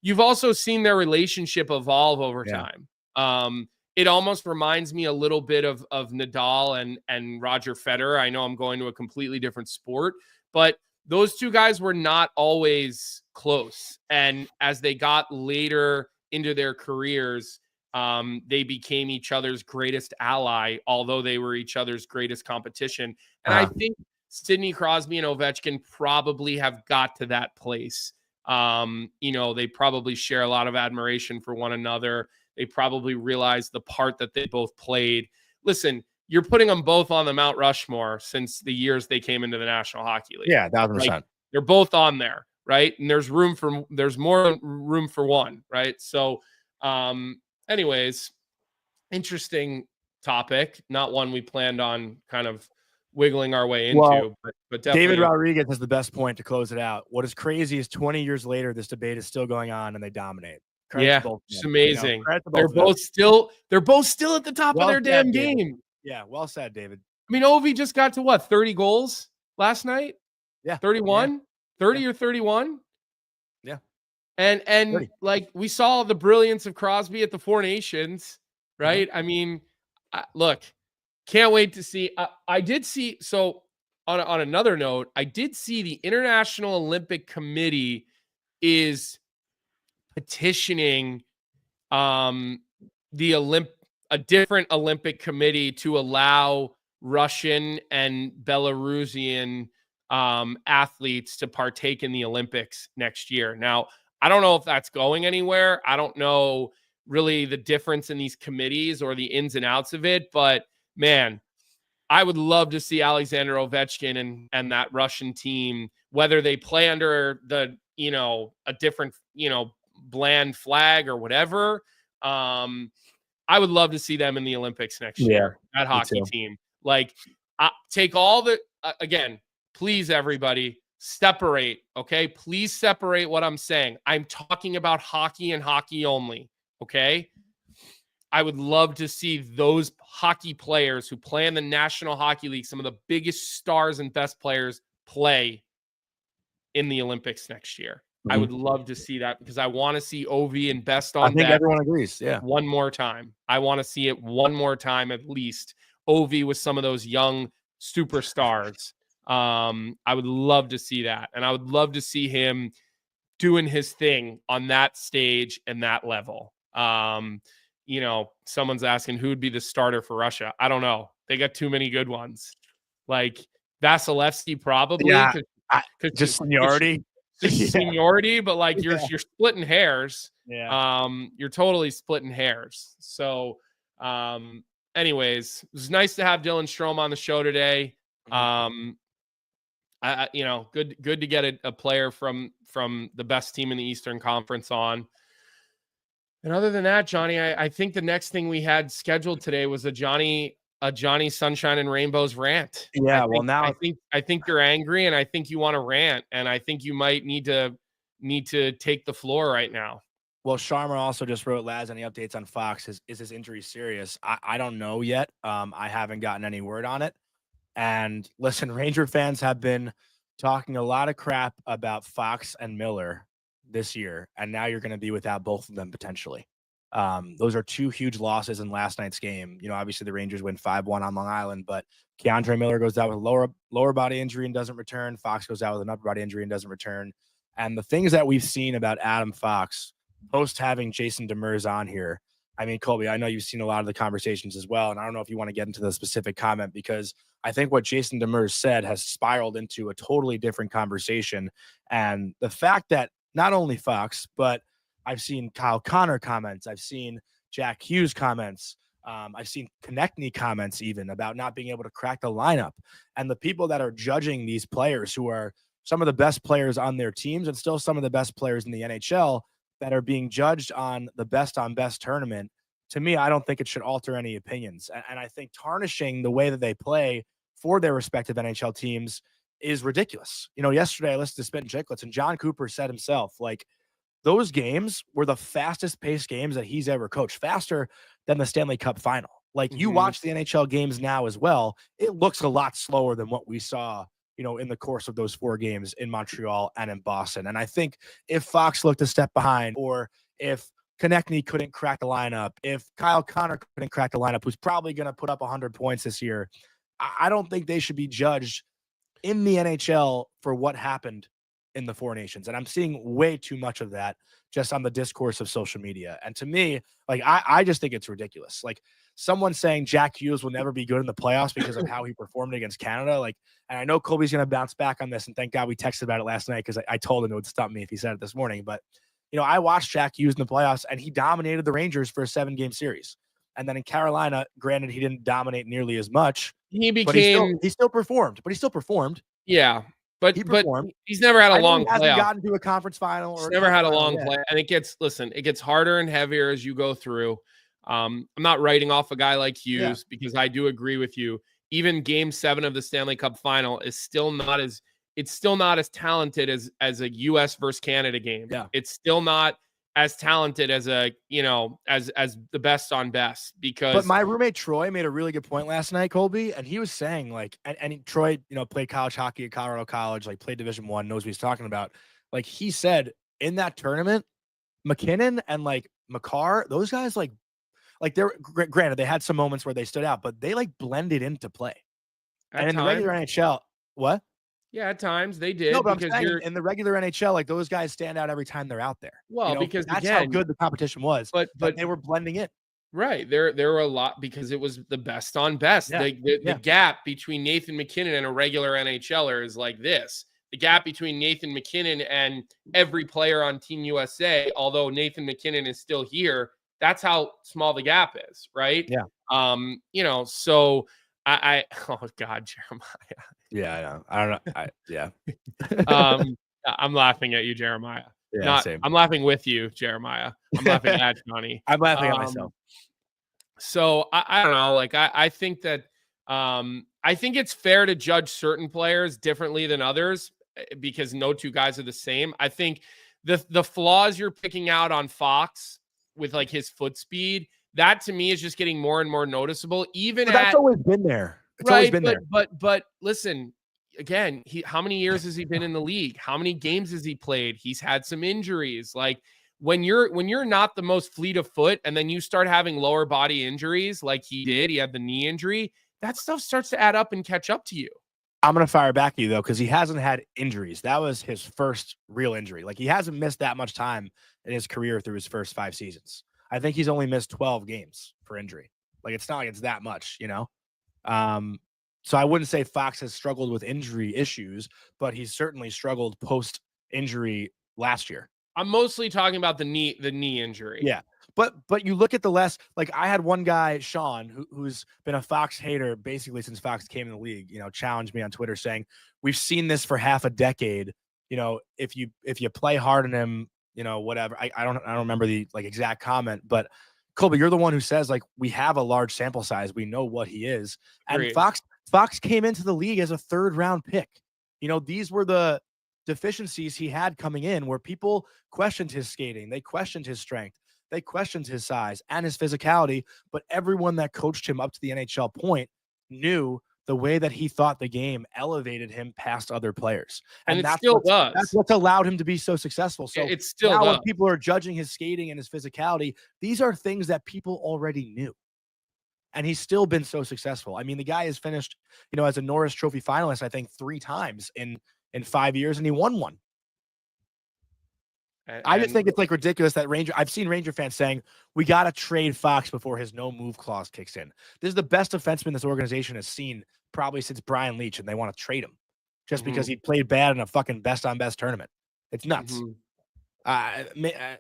B: you've also seen their relationship evolve over time. It almost reminds me a little bit of Nadal and Roger Federer. I know I'm going to a completely different sport, but those two guys were not always close. And as they got later into their careers, they became each other's greatest ally, although they were each other's greatest competition. And I think Sidney Crosby and Ovechkin probably have got to that place. They probably share a lot of admiration for one another. They probably realize the part that they both played. Listen, you're putting them both on the Mount Rushmore since the years they came into the National Hockey League.
A: Yeah, 1,000%.
B: Like, they're both on there, right? And there's more room for one, right? So, anyways, interesting topic. Not one we planned on kind of wiggling our way into, but definitely.
A: David Rodriguez has the best point to close it out. What is crazy is 20 years later, this debate is still going on and they dominate.
B: It's amazing. They're both still at the top of their damn game.
A: Yeah, well said, David.
B: I mean, Ovi just got to 30 goals last night?
A: Yeah.
B: 31? 30 or 31?
A: Yeah.
B: And
A: 30.
B: like we saw the brilliance of Crosby at the Four Nations, right? I mean, look, can't wait to see. I did see, so on another note, I did see the International Olympic Committee is petitioning a different Olympic committee to allow Russian and Belarusian athletes to partake in the Olympics next year. Now, I don't know if that's going anywhere. I don't know really the difference in these committees or the ins and outs of it, but man, I would love to see Alexander Ovechkin and that Russian team, whether they play under the, a different, bland flag or whatever. I would love to see them in the Olympics next year. That hockey team. Like, take all the again, please, everybody, separate. Okay, please separate what I'm saying. I'm talking about hockey and hockey only. Okay, I would love to see those hockey players who play in the National Hockey League, some of the biggest stars and best players, play in the Olympics next year. I would love to see that because I want to see Ovi and Best on
A: deck. I think everyone agrees. Yeah.
B: One more time. I want to see it one more time at least. Ovi with some of those young superstars. I would love to see that. And I would love to see him doing his thing on that stage and that level. Someone's asking who would be the starter for Russia. I don't know. They got too many good ones. Like Vasilevsky probably.
A: Yeah. Just seniority.
B: Seniority, but like you're splitting hairs. Yeah. You're totally splitting hairs. So, anyways, it was nice to have Dylan Strome on the show today. Good to get a player from the best team in the Eastern Conference on. And other than that, Johnny, I think the next thing we had scheduled today was a Johnny Sunshine and Rainbows rant.
A: Yeah,
B: I think you're angry, and I think you want to rant, and I think you might need to take the floor right now.
A: Well, Sharma also just wrote, Laz, any updates on Fox? Is his injury serious? I don't know yet. I haven't gotten any word on it. And listen, Ranger fans have been talking a lot of crap about Fox and Miller this year, and now you're going to be without both of them potentially. Those are two huge losses in last night's game. Obviously the Rangers win 5-1 on Long Island, but Keandre Miller goes out with a lower body injury and doesn't return. Fox goes out with an upper body injury and doesn't return. And the things that we've seen about Adam Fox post having Jason Demers on here, I mean, Colby, I know you've seen a lot of the conversations as well, and I don't know if you want to get into the specific comment, because I think what Jason Demers said has spiraled into a totally different conversation. And the fact that not only Fox, but I've seen Kyle Connor comments, I've seen Jack Hughes comments, I've seen Konechny comments even about not being able to crack the lineup. And the people that are judging these players, who are some of the best players on their teams and still some of the best players in the NHL, that are being judged on the best on best tournament, to me, I don't think it should alter any opinions. And I think tarnishing the way that they play for their respective NHL teams is ridiculous. Yesterday I listened to Spit and Chicklets, and John Cooper said himself, like, those games were the fastest paced games that he's ever coached, faster than the Stanley Cup final. Like, you watch the NHL games now as well, it looks a lot slower than what we saw in the course of those 4 games in Montreal and in Boston. And I think if Fox looked a step behind, or if Konechny couldn't crack the lineup, if Kyle Connor couldn't crack the lineup, who's probably going to put up 100 points this year, I don't think they should be judged in the NHL for what happened in the 4 nations. And I'm seeing way too much of that just on the discourse of social media. And to me, like, I just think it's ridiculous. Like, someone saying Jack Hughes will never be good in the playoffs because of how he performed against Canada. Like, and I know Colby's going to bounce back on this, and thank God we texted about it last night, because I told him it would stump me if he said it this morning. But, I watched Jack Hughes in the playoffs, and he dominated the Rangers for a 7-game series. And then in Carolina, granted, he didn't dominate nearly as much. He still performed.
B: Yeah. But he's never had a long playoff.
A: Hasn't gotten to a conference final.
B: He's never had a long play. And it gets harder and heavier as you go through. I'm not writing off a guy like Hughes, because I do agree with you. Even Game 7 of the Stanley Cup final is still not as talented as a U.S. versus Canada game.
A: Yeah.
B: It's still not as talented as as the best on best, because. But
A: my roommate Troy made a really good point last night, Colby, and he was saying, like, and Troy, played college hockey at Colorado College, like played Division I, knows what he's talking about. Like, he said in that tournament, McKinnon and like Makar, those guys, like they're granted they had some moments where they stood out, but they like blended into play. And in the regular NHL, what?
B: Yeah, at times they did.
A: No, but I'm saying in the regular NHL, like, those guys stand out every time they're out there.
B: Well, because
A: that's how good the competition was. But they were blending in.
B: Right. There were a lot, because it was the best on best.
A: Yeah.
B: The gap between Nathan McKinnon and a regular NHLer is like this. The gap between Nathan McKinnon and every player on Team USA, although Nathan McKinnon is still here, that's how small the gap is, right?
A: Yeah.
B: So I oh God, Jeremiah.
A: Yeah, I know. I don't know.
B: I'm laughing at you, Jeremiah.
A: Yeah, same.
B: I'm laughing with you, Jeremiah. I'm laughing at Johnny.
A: I'm laughing at myself.
B: So I don't know. Like, I think that I think it's fair to judge certain players differently than others, because no two guys are the same. I think the flaws you're picking out on Fox with like his foot speed, that to me is just getting more and more noticeable.
A: That's always been there. It's always been there.
B: But listen, again, how many years has he been in the league? How many games has he played? He's had some injuries. Like, when you're not the most fleet of foot, and then you start having lower body injuries like he did, he had the knee injury, that stuff starts to add up and catch up to you.
A: I'm going to fire back at you, though, because he hasn't had injuries. That was his first real injury. Like, he hasn't missed that much time in his career through his first 5 seasons. I think he's only missed 12 games for injury. Like, it's not like it's that much, So I wouldn't say Fox has struggled with injury issues, but he's certainly struggled post-injury last year.
B: I'm mostly talking about the knee injury.
A: Yeah. But you look at the less, like I had one guy, Sean, who's been a Fox hater basically since Fox came in the league, challenged me on Twitter saying, we've seen this for half a decade. If you play hard on him, whatever. I don't remember the exact comment, but Colby, you're the one who says we have a large sample size. We know what he is. And
B: Agreed.
A: Fox came into the league as a 3rd round pick. These were the deficiencies he had coming in where people questioned his skating. They questioned his strength. They questioned his size and his physicality, but everyone that coached him up to the NHL point knew the way that he thought the game elevated him past other players.
B: And it still does.
A: That's what's allowed him to be so successful. So
B: it still
A: now
B: does.
A: when people are judging his skating and his physicality, these are things that people already knew. And he's still been so successful. I mean, the guy has finished, as a Norris Trophy finalist, I think 3 times in 5 years, and he won one. I just think it's ridiculous that I've seen Ranger fans saying, we got to trade Fox before his no move clause kicks in. This is the best defenseman this organization has seen probably since Brian Leach, and they want to trade him just because he played bad in a fucking best on best tournament. It's nuts.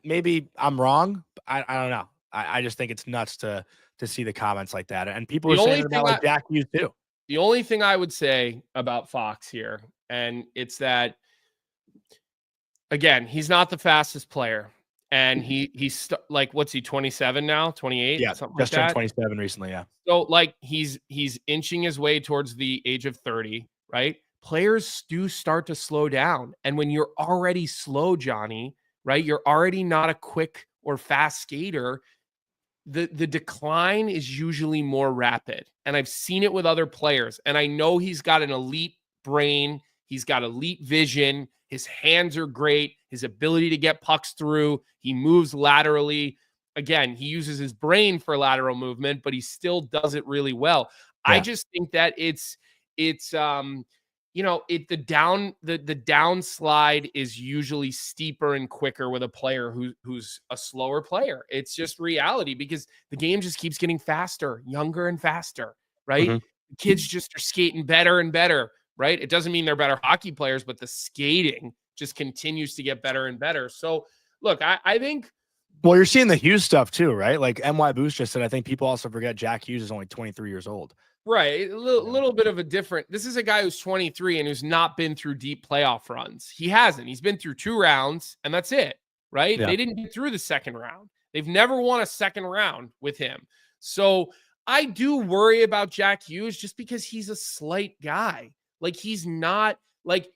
A: Maybe I'm wrong. But I don't know. I just think it's nuts to see the comments like that. And people are saying it about Jack Hughes too.
B: The only thing I would say about Fox here, and it's that, again, he's not the fastest player. And he's what's he, 27 now, 28?
A: Yeah,
B: something
A: just
B: like
A: turned
B: that.
A: 27 recently, yeah.
B: So he's inching his way towards the age of 30, right? Players do start to slow down. And when you're already slow, Johnny, right? You're already not a quick or fast skater. The decline is usually more rapid. And I've seen it with other players. And I know he's got an elite brain. He's got elite vision. His hands are great. His ability to get pucks through. He moves laterally. Again, he uses his brain for lateral movement, but he still does it really well. Yeah. I just think that it's the downslide is usually steeper and quicker with a player who's a slower player. It's just reality because the game just keeps getting faster, younger and faster, right? Mm-hmm. Kids just are skating better and better, right? It doesn't mean they're better hockey players, but the skating just continues to get better and better. So look, I think.
A: Well, you're seeing the Hughes stuff too, right? Like NY Boost just said, I think people also forget Jack Hughes is only 23 years old.
B: Right. A little bit of a different. This is a guy who's 23 and who's not been through deep playoff runs. He hasn't. He's been through 2 rounds and that's it, right? Yeah. They didn't get through the second round. They've never won a second round with him. So I do worry about Jack Hughes just because he's a slight guy. He's not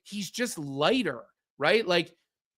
B: he's just lighter, right?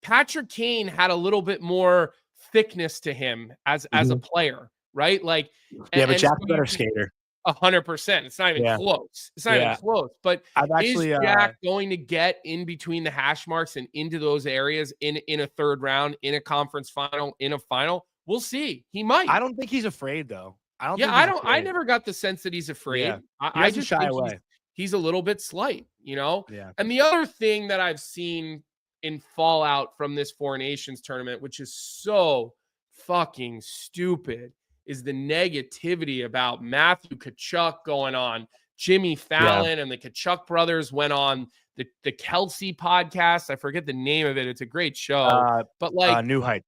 B: Patrick Kane had a little bit more thickness to him as a player, right?
A: But Jack's a better skater.
B: 100%. It's not even close. It's not even close. But is Jack going to get in between the hash marks and into those areas in a third round, in a conference final, in a final? We'll see. He might.
A: I don't think he's afraid though.
B: I never got the sense that he's afraid. Yeah. I just
A: shy
B: think
A: away.
B: He's a little bit slight, Yeah.
A: And
B: the other thing that I've seen in fallout from this Four Nations tournament, which is so fucking stupid, is the negativity about Matthew Tkachuk going on. Jimmy Fallon and the Tkachuk brothers went on the Kelsey podcast. I forget the name of it. It's a great show. But
A: New Heights.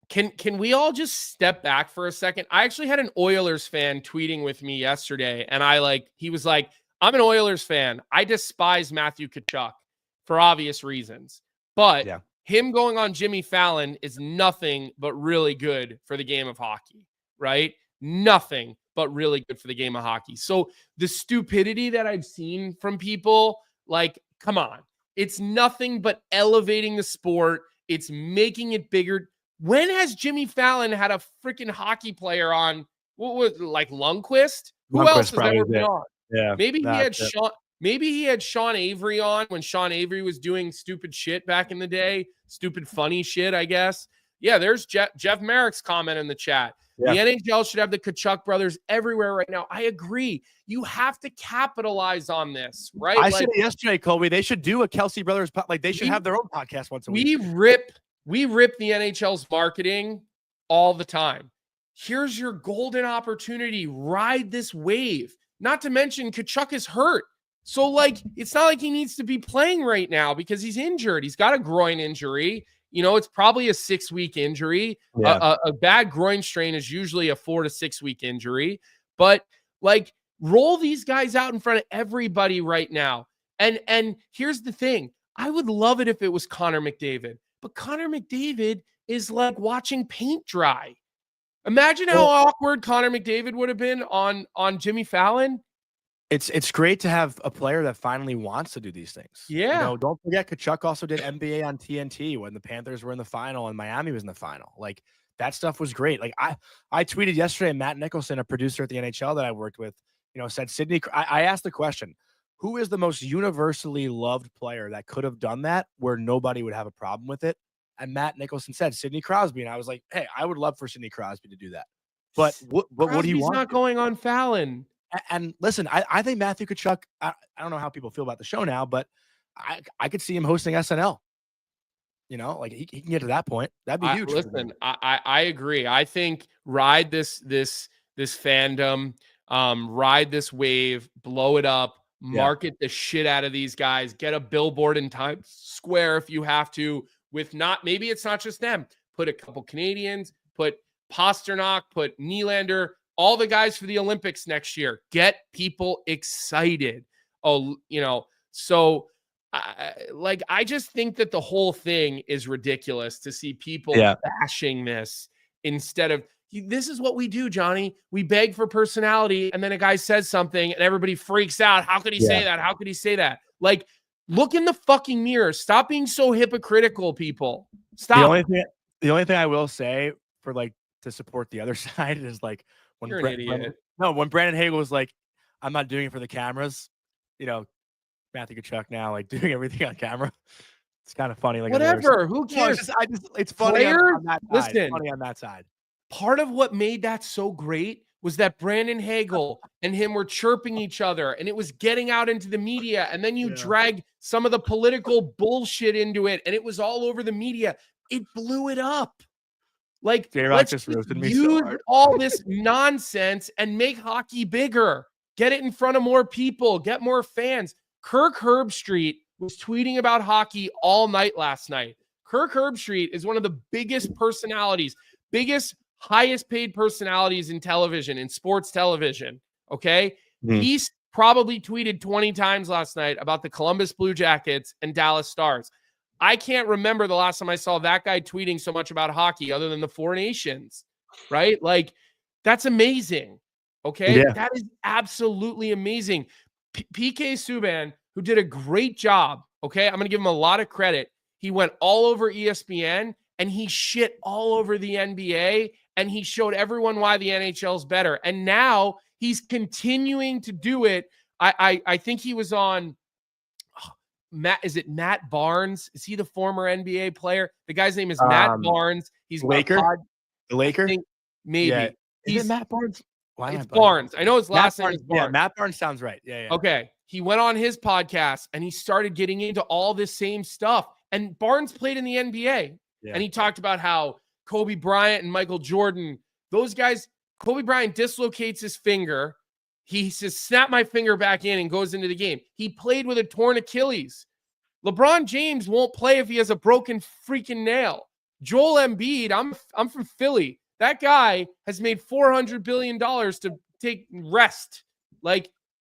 B: Can we all just step back for a second? I actually had an Oilers fan tweeting with me yesterday, and he was like, I'm an Oilers fan. I despise Matthew Tkachuk for obvious reasons. But him going on Jimmy Fallon is nothing but really good for the game of hockey, right? Nothing but really good for the game of hockey. So the stupidity that I've seen from people, come on. It's nothing but elevating the sport. It's making it bigger. When has Jimmy Fallon had a freaking hockey player on? What was Lundqvist? Who else has ever been on?
A: Yeah,
B: maybe he had Sean Avery on when Sean Avery was doing stupid shit back in the day. Stupid, funny shit, I guess. Yeah, there's Jeff Merrick's comment in the chat. Yeah. The NHL should have the Tkachuk brothers everywhere right now. I agree. You have to capitalize on this, right?
A: I said it yesterday, Colby. They should do a Kelsey brothers. They should have their own podcast once a week.
B: We rip the NHL's marketing all the time. Here's your golden opportunity. Ride this wave. Not to mention Tkachuk is hurt. So, it's not like he needs to be playing right now because he's injured. He's got a groin injury. it's probably a 6-week injury.
A: Yeah.
B: A bad groin strain is usually a 4 to 6 week injury. But like, roll these guys out in front of everybody right now. And here's the thing. I would love it if it was Connor McDavid. But Connor McDavid is like watching paint dry. Imagine how awkward Connor McDavid would have been on Jimmy Fallon.
A: It's great to have a player that finally wants to do these things.
B: Yeah.
A: Don't forget Tkachuk also did NBA on TNT when the Panthers were in the final and Miami was in the final. Like, that stuff was great. Like, I tweeted yesterday, Matt Nicholson, a producer at the NHL that I worked with, said Sidney. I asked the question, who is the most universally loved player that could have done that where nobody would have a problem with it? And Matt Nicholson said Sidney Crosby. And I was like, hey, I would love for Sidney Crosby to do that. But what do you want?
B: He's not going on Fallon.
A: And listen, I think Matthew Tkachuk, I don't know how people feel about the show now, but I could see him hosting SNL. Like he can get to that point. That'd be huge.
B: Listen, I agree. I think ride this fandom, ride this wave, blow it up, market the shit out of these guys, get a billboard in Times Square if you have to, maybe it's not just them. Put a couple Canadians, put Pasternak, put Nylander, all the guys for the Olympics next year. Get people excited. So I just think that the whole thing is ridiculous to see people bashing this instead of, this is what we do, Johnny. We beg for personality, and then a guy says something and everybody freaks out. How could he say that? How could he say that? Like, look in the fucking mirror. Stop being so hypocritical, people. Stop.
A: The only thing I will say for to support the other side is when
B: you're an idiot.
A: When Brandon Hagel was like, I'm not doing it for the cameras, Matthew Tkachuk now doing everything on camera. It's kind of funny.
B: Whatever. Who cares?
A: It's funny on that side.
B: Listen,
A: it's funny on that side.
B: Part of what made that so great was that Brandon Hagel and him were chirping each other, and it was getting out into the media. And then you drag some of the political bullshit into it, and it was all over the media. It blew it up. Like, let's just use all this nonsense and make hockey bigger. Get it in front of more people. Get more fans. Kirk Herbstreit was tweeting about hockey all night last night. Kirk Herbstreit is one of the biggest personalities, highest paid personalities in television, in sports television. Okay. He's probably tweeted 20 times last night about the Columbus Blue Jackets and Dallas Stars. I can't remember the last time I saw that guy tweeting so much about hockey other than the Four Nations, right? Like, that's amazing. Okay.
A: Yeah.
B: That is absolutely amazing. PK Subban, who did a great job. Okay. I'm going to give him a lot of credit. He went all over ESPN and he shit all over the NBA, and he showed everyone why the NHL is better. And now he's continuing to do it. I think he was on Matt Barnes? Is he the former NBA player? The guy's name is Matt Barnes. He's
A: the Laker?
B: Maybe.
A: Yeah.
B: Is
A: it Matt Barnes?
B: It's Barnes. I know his last name is Barnes.
A: Yeah, Matt Barnes sounds right. Yeah.
B: Okay. He went on his podcast and he started getting into all this same stuff. And Barnes played in the NBA. Yeah. And he talked about how Kobe Bryant and Michael Jordan, those guys, Kobe Bryant dislocates his finger. He says, snap my finger back in, and goes into the game. He played with a torn Achilles. LeBron James won't play if he has a broken freaking nail. Joel Embiid, I'm from Philly. That guy has made $400 billion to take rest.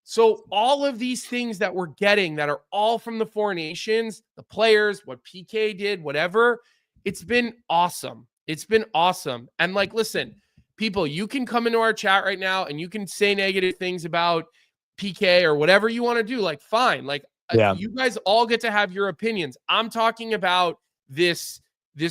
B: So all of these things that we're getting that are all from the Four Nations, the players, what PK did, whatever, it's been awesome. It's been awesome. And listen, people, you can come into our chat right now and you can say negative things about PK or whatever you want to do. Fine. You guys all get to have your opinions. I'm talking about this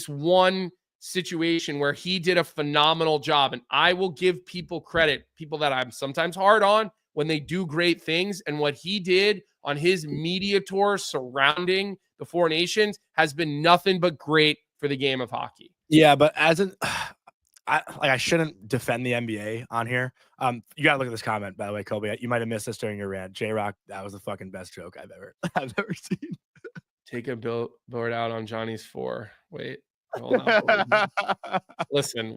B: one situation where he did a phenomenal job, and I will give people credit, people that I'm sometimes hard on, when they do great things. And what he did on his media tour surrounding the Four Nations has been nothing but great for the game of hockey.
A: Yeah, but I shouldn't defend the NBA on here. You gotta look at this comment, by the way, Colby. You might have missed this during your rant. J-Rock, that was the fucking best joke I've ever seen.
B: Take a billboard out on Johnny's 4. Wait, hold on. Listen,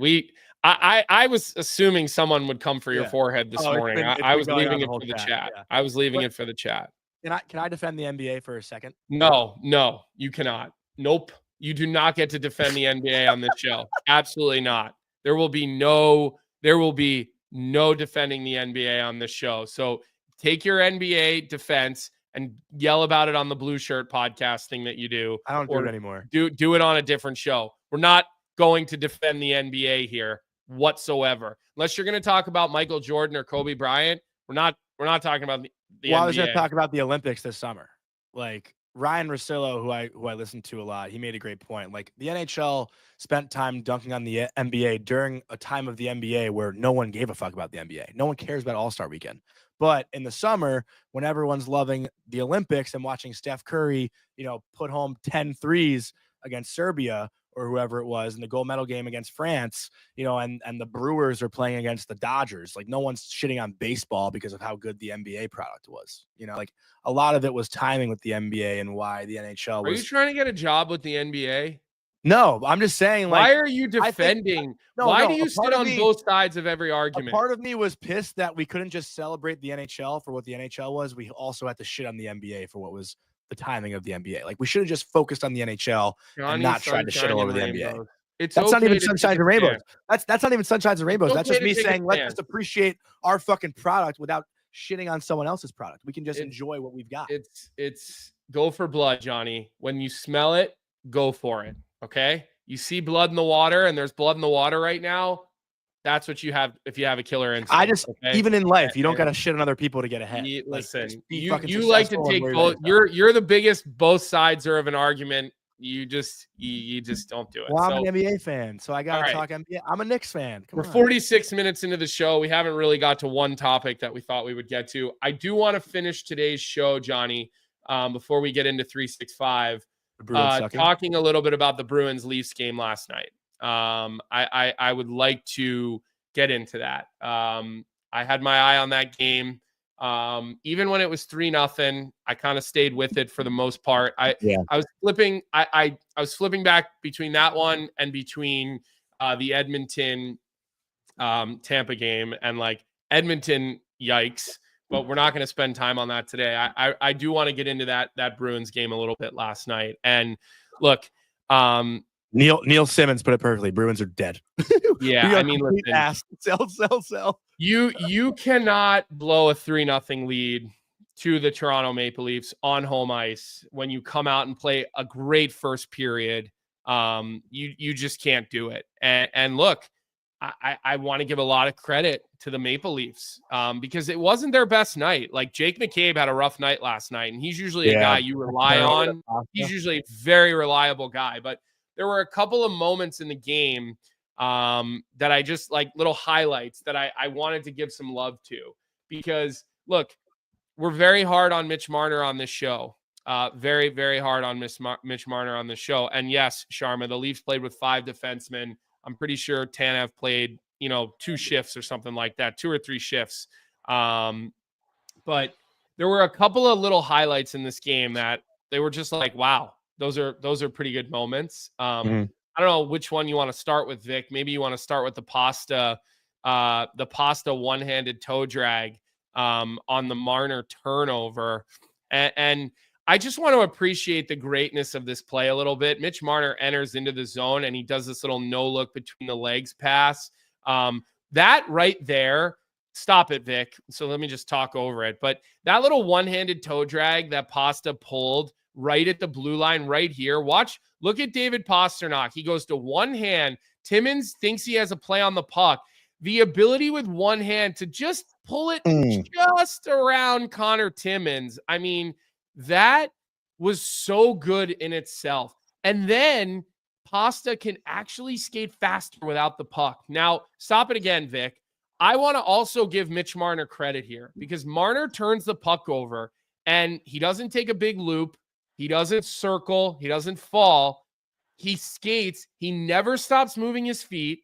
B: I was assuming someone would come for your forehead this morning. I was leaving it for the chat. Yeah. I was leaving it for the chat.
A: Can I defend the NBA for a second?
B: No, you cannot. Nope. You do not get to defend the NBA on this show. Absolutely not. There will be no defending the NBA on this show. So take your NBA defense and yell about it on the Blue Shirt podcast thing that you do.
A: I don't do it anymore.
B: Do it on a different show. We're not going to defend the NBA here whatsoever. Unless you're going to talk about Michael Jordan or Kobe Bryant, we're not talking about the NBA.
A: I was going to talk about the Olympics this summer. Like Ryan Russillo, who I listened to a lot, he made a great point. Like the NHL spent time dunking on the NBA during a time of the NBA where no one gave a fuck about the NBA. No one cares about All-Star Weekend. But in the summer, when everyone's loving the Olympics and watching Steph Curry, put home 10 threes against Serbia or whoever it was in the gold medal game against France, and the Brewers are playing against the Dodgers. Like no one's shitting on baseball because of how good the NBA product was. Like a lot of it was timing with the NBA and why the NHL was.
B: Are you trying to get a job with the NBA?
A: No, I'm just saying.
B: Why are you defending? Why do you sit on both sides of every argument?
A: Part of me was pissed that we couldn't just celebrate the NHL for what the NHL was. We also had to shit on the NBA for what was the timing of the NBA. Like we should have just focused on the NHL and not tried to shit all over the NBA. That's not even sunshines and rainbows. That's not even sunshines and rainbows. That's just me saying let's just appreciate our fucking product without shitting on someone else's product. We can just enjoy what we've got.
B: It's go for blood, Johnny. When you smell it, go for it. Okay. You see blood in the water and there's blood in the water right now. That's what you have if you have a killer instinct.
A: Even in life, you don't got to shit on other people to get ahead.
B: Listen, you like to take both. You're the biggest both sides are of an argument. You just don't do it.
A: Well, I'm an NBA fan, so I got to talk NBA. I'm a Knicks fan.
B: We're 46 minutes into the show. We haven't really got to one topic that we thought we would get to. I do want to finish today's show, Johnny, before we get into 365. Talking a little bit about the Bruins Leafs game last night. I would like to get into that. I had my eye on that game. Even when it was 3-0, I kind of stayed with it for the most part. I was flipping. I was flipping back between that one and between the Edmonton Tampa game, and like Edmonton, yikes. But we're not going to spend time on that today. I do want to get into that Bruins game a little bit last night. And look,
A: Neil Simmons put it perfectly. Bruins are dead.
B: Yeah, I mean, listen,
A: sell.
B: You cannot blow a 3-0 lead to the Toronto Maple Leafs on home ice when you come out and play a great first period. You just can't do it. And look, I want to give a lot of credit to the Maple Leafs because it wasn't their best night. Like Jake McCabe had a rough night last night, and he's usually a guy you rely on. He's usually a very reliable guy, but there were a couple of moments in the game that I just like little highlights that I wanted to give some love to, because look, we're very hard on Mitch Marner on this show. Very, very hard on Mitch Marner on this show. And yes, Sharma, the Leafs played with 5 defensemen. I'm pretty sure Tanev played, 2 shifts or something like that, 2 or 3 shifts. But there were a couple of little highlights in this game that they were just like, wow, those are pretty good moments. I don't know which one you want to start with, Vic. Maybe you want to start with the Pasta one-handed toe drag on the Marner turnover. And I just want to appreciate the greatness of this play a little bit. Mitch Marner enters into the zone and he does this little no-look between the legs pass. That right there, stop it, Vic. So let me just talk over it. But that little one-handed toe drag that Pasta pulled right at the blue line right here. Look at David Pastrnak. He goes to one hand. Timmins thinks he has a play on the puck. The ability with one hand to just pull it just around Connor Timmins. I mean, that was so good in itself. And then Pasta can actually skate faster without the puck. Now, stop it again, Vic. I want to also give Mitch Marner credit here because Marner turns the puck over and he doesn't take a big loop. He doesn't circle. He doesn't fall. He skates. He never stops moving his feet.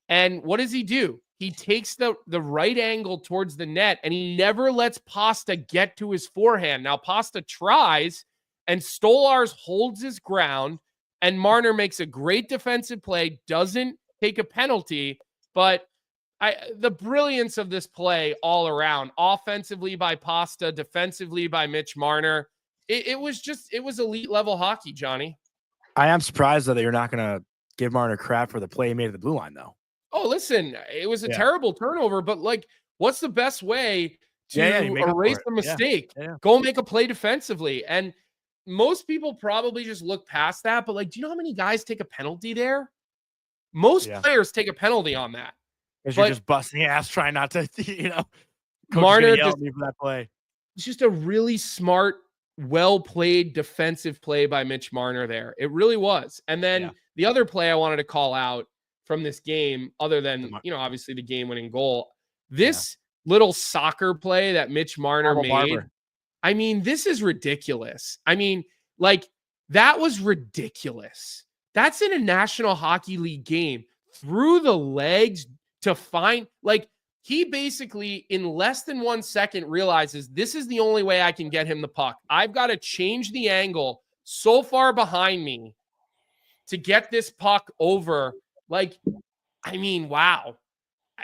B: And what does he do? He takes the right angle towards the net, and he never lets Pasta get to his forehand. Now, Pasta tries, and Stolarz holds his ground, and Marner makes a great defensive play, doesn't take a penalty, but the brilliance of this play all around, offensively by Pasta, defensively by Mitch Marner, it was elite level hockey, Johnny.
A: I am surprised that you're not going to give Marner crap for the play he made at the blue line, though.
B: Oh, listen, it was a terrible turnover, but like, what's the best way to erase the mistake? Go make a play defensively. And most people probably just look past that. But like, do you know how many guys take a penalty there? Most players take a penalty on that.
A: Because you're just busting ass trying not to,
B: Marner
A: yell at me for that play.
B: It's just a really smart, well-played defensive play by Mitch Marner there. It really was. And then the other play I wanted to call out from this game, other than, obviously the game-winning goal, this little soccer play that Mitch Marner made. I mean, this is ridiculous. I mean, like, that was ridiculous. That's in a National Hockey League game. Through the legs to find, like, he basically, in less than 1 second, realizes this is the only way I can get him the puck. I've got to change the angle so far behind me to get this puck over. Like, I mean, wow.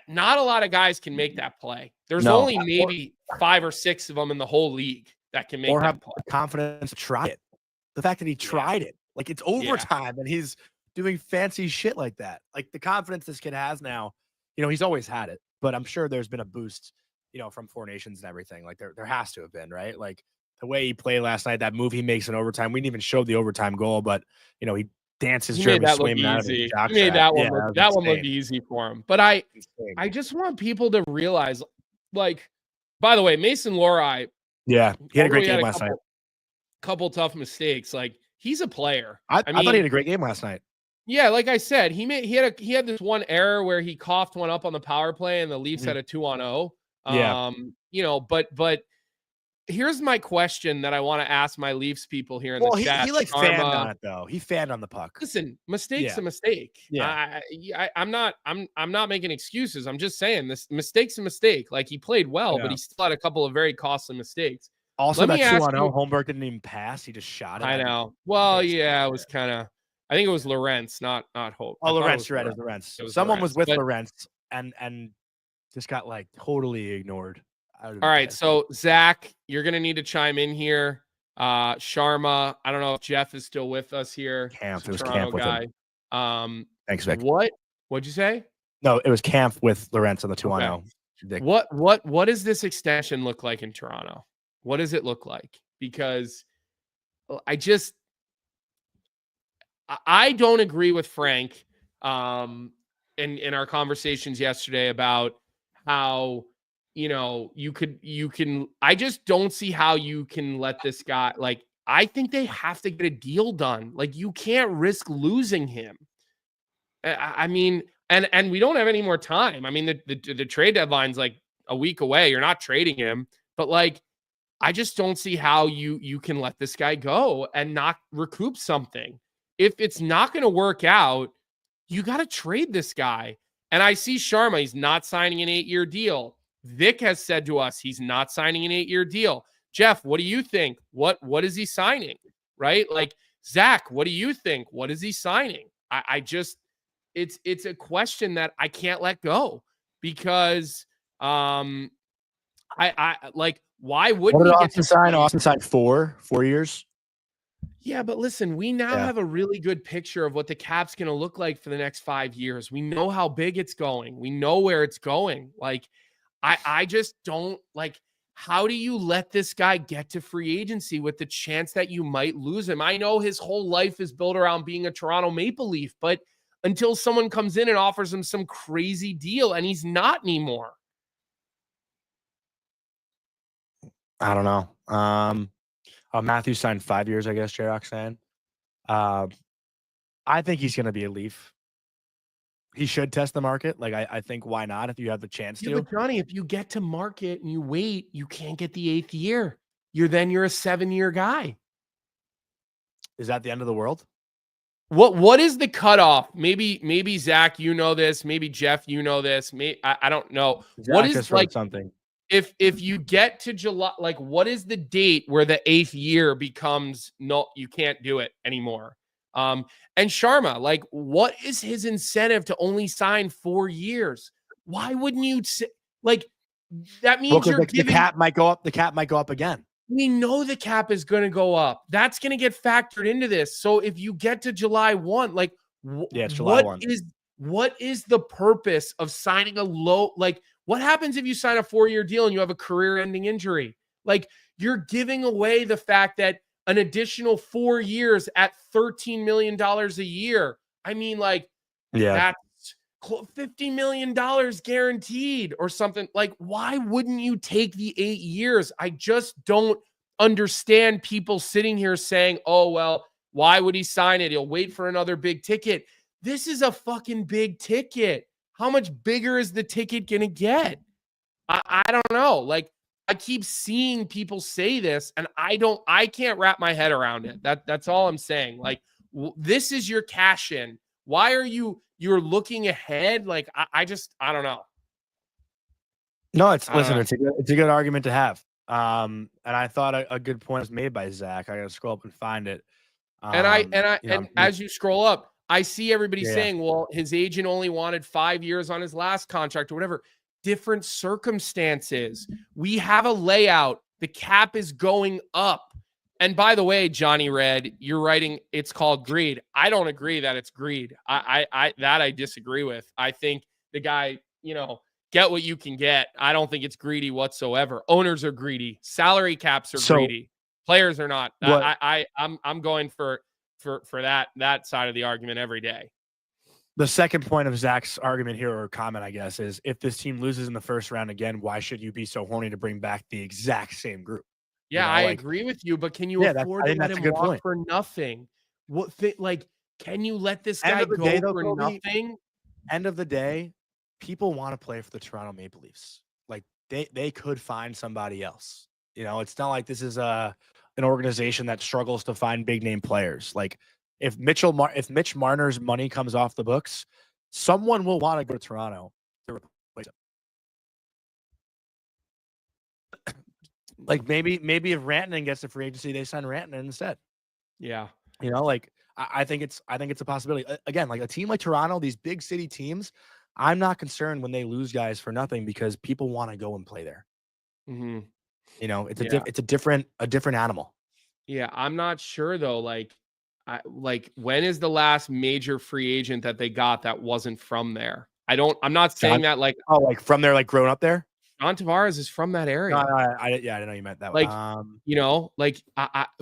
B: Not a lot of guys can make that play. There's only maybe 5 or 6 of them in the whole league that can make
A: or
B: that
A: have
B: play.
A: the confidence to try it. The fact that he tried it, like, it's overtime and he's doing fancy shit like that. Like, the confidence this kid has now, he's always had it, but I'm sure there's been a boost, from Four Nations and everything. Like, there has to have been, right? Like, the way he played last night, that move he makes in overtime. We didn't even show the overtime goal, but he dances Jeremy Swayman out of it.
B: He made that one look, that one looked easy for him. But I just want people to realize, like, by the way, Mason Lohrei.
A: Yeah, he had a great game last night.
B: Couple tough mistakes. Like, he's a player.
A: I thought he had a great game last night.
B: Yeah, like I said, he had this one error where he coughed one up on the power play and the Leafs had a 2-on-0. But here's my question that I want to ask my Leafs people here in the chat.
A: He fanned on it though. He fanned on the puck.
B: Listen, mistake's a mistake. Yeah. I'm not making excuses. I'm just saying this mistake's a mistake. Like, he played well, but he still had a couple of very costly mistakes.
A: Also, that 2-on-0, Holmberg didn't even pass. He just shot it.
B: I know. Well, it was kind of. I think it was Lorentz, not Hope.
A: Oh, Lorentz, you're right. It was Lorentz. Someone was with Lorentz and just got, like, totally ignored.
B: All right, so Zach, you're gonna need to chime in here. Sharma, I don't know if Jeff is still with us here.
A: Camp, it was Camp with him. Thanks, Vic.
B: What'd you say?
A: No, it was Camp with Lorentz on the 2-on-0.
B: Okay. What does this extension look like in Toronto? What does it look like? Because I don't agree with Frank in our conversations yesterday about how, you can, I just don't see how you can let this guy, like, I think they have to get a deal done. Like, you can't risk losing him. I mean, and we don't have any more time. I mean, the trade deadline's like a week away. You're not trading him, but, like, I just don't see how you can let this guy go and not recoup something. If it's not going to work out, you got to trade this guy. And I see Sharma, he's not signing an 8-year deal. Vic has said to us he's not signing an 8-year deal. Jeff, what do you think? What is he signing? Right? Like, Zach, what do you think? What is he signing? I just, it's a question that I can't let go because I like, why wouldn't
A: he get to sign? Austin signed 4 years.
B: Yeah, but listen, we now have a really good picture of what the cap's going to look like for the next 5 years. We know how big it's going. We know where it's going. Like, I just don't, like, how do you let this guy get to free agency with the chance that you might lose him? I know his whole life is built around being a Toronto Maple Leaf, but until someone comes in and offers him some crazy deal, and he's not anymore.
A: I don't know. Matthews signed 5 years, I guess, J-Rock saying. I think he's going to be a Leaf. He should test the market. Like, I think, why not if you have the chance to?
B: But Johnny, if you get to market and you wait, you can't get the 8th year. You're a 7-year guy.
A: Is that the end of the world?
B: What is the cutoff? Maybe Zach, you know this. Maybe Jeff, you know this. I don't know.
A: Zach
B: what is like
A: something?
B: If you get to July, like, what is the date where the 8th year becomes no, you can't do it anymore? And Sharma, like, what is his incentive to only sign 4 years? Why wouldn't you say, like, that means you're giving,
A: the cap might go up. The cap might go up again.
B: we know the cap is going to go up. That's going to get factored into this. So if you get to July 1, like
A: it's July 1.
B: What is the purpose of signing a low, like what happens if you sign a 4-year deal and you have a career-ending injury? Like you're giving away the fact that an additional 4 years at $13 million a year. I mean, like, that's $50 million guaranteed or something. Like, why wouldn't you take the 8 years? I just don't understand people sitting here saying, oh, well, why would he sign it? He'll wait for another big ticket. This is a fucking big ticket. How much bigger is the ticket going to get? I don't know. Like, I keep seeing people say this and I can't wrap my head around it. That's all I'm saying. Like, this is your cash in. Why are you're looking ahead? Like, I don't know.
A: No, it's a good argument to have. And I thought a good point was made by Zach. I gotta scroll up and find it.
B: And as you scroll up, I see everybody saying, well, his agent only wanted 5 years on his last contract or whatever. Different circumstances. We have a layout. The cap is going up. And by the way, Johnny Red, you're writing it's called greed. I don't agree that it's greed. I disagree with. I think the guy, get what you can get. I don't think it's greedy whatsoever. Owners are greedy. Salary caps are greedy. Players are not. I'm going for that side of the argument every day.
A: The second point of Zach's argument here, or comment, I guess, is if this team loses in the first round again, why should you be so horny to bring back the exact same group?
B: Yeah, I agree with you, but can you afford to let him walk for nothing? Can you let this guy go for nothing?
A: End of the day, people want to play for the Toronto Maple Leafs. Like they could find somebody else. It's not like this is an organization that struggles to find big name players. Like if Mitch Marner's money comes off the books, someone will want to go to Toronto to replace him. Like maybe if Rantanen gets a free agency, they sign Rantanen instead.
B: Yeah.
A: I think it's a possibility. Again, like a team like Toronto, these big city teams, I'm not concerned when they lose guys for nothing because people want to go and play there.
B: Mm-hmm.
A: It's a different animal.
B: Yeah, I'm not sure though. When is the last major free agent that they got that wasn't from there? I'm not saying that like
A: from there, like grown up there.
B: John Tavares is from that area.
A: No, I didn't know you meant that.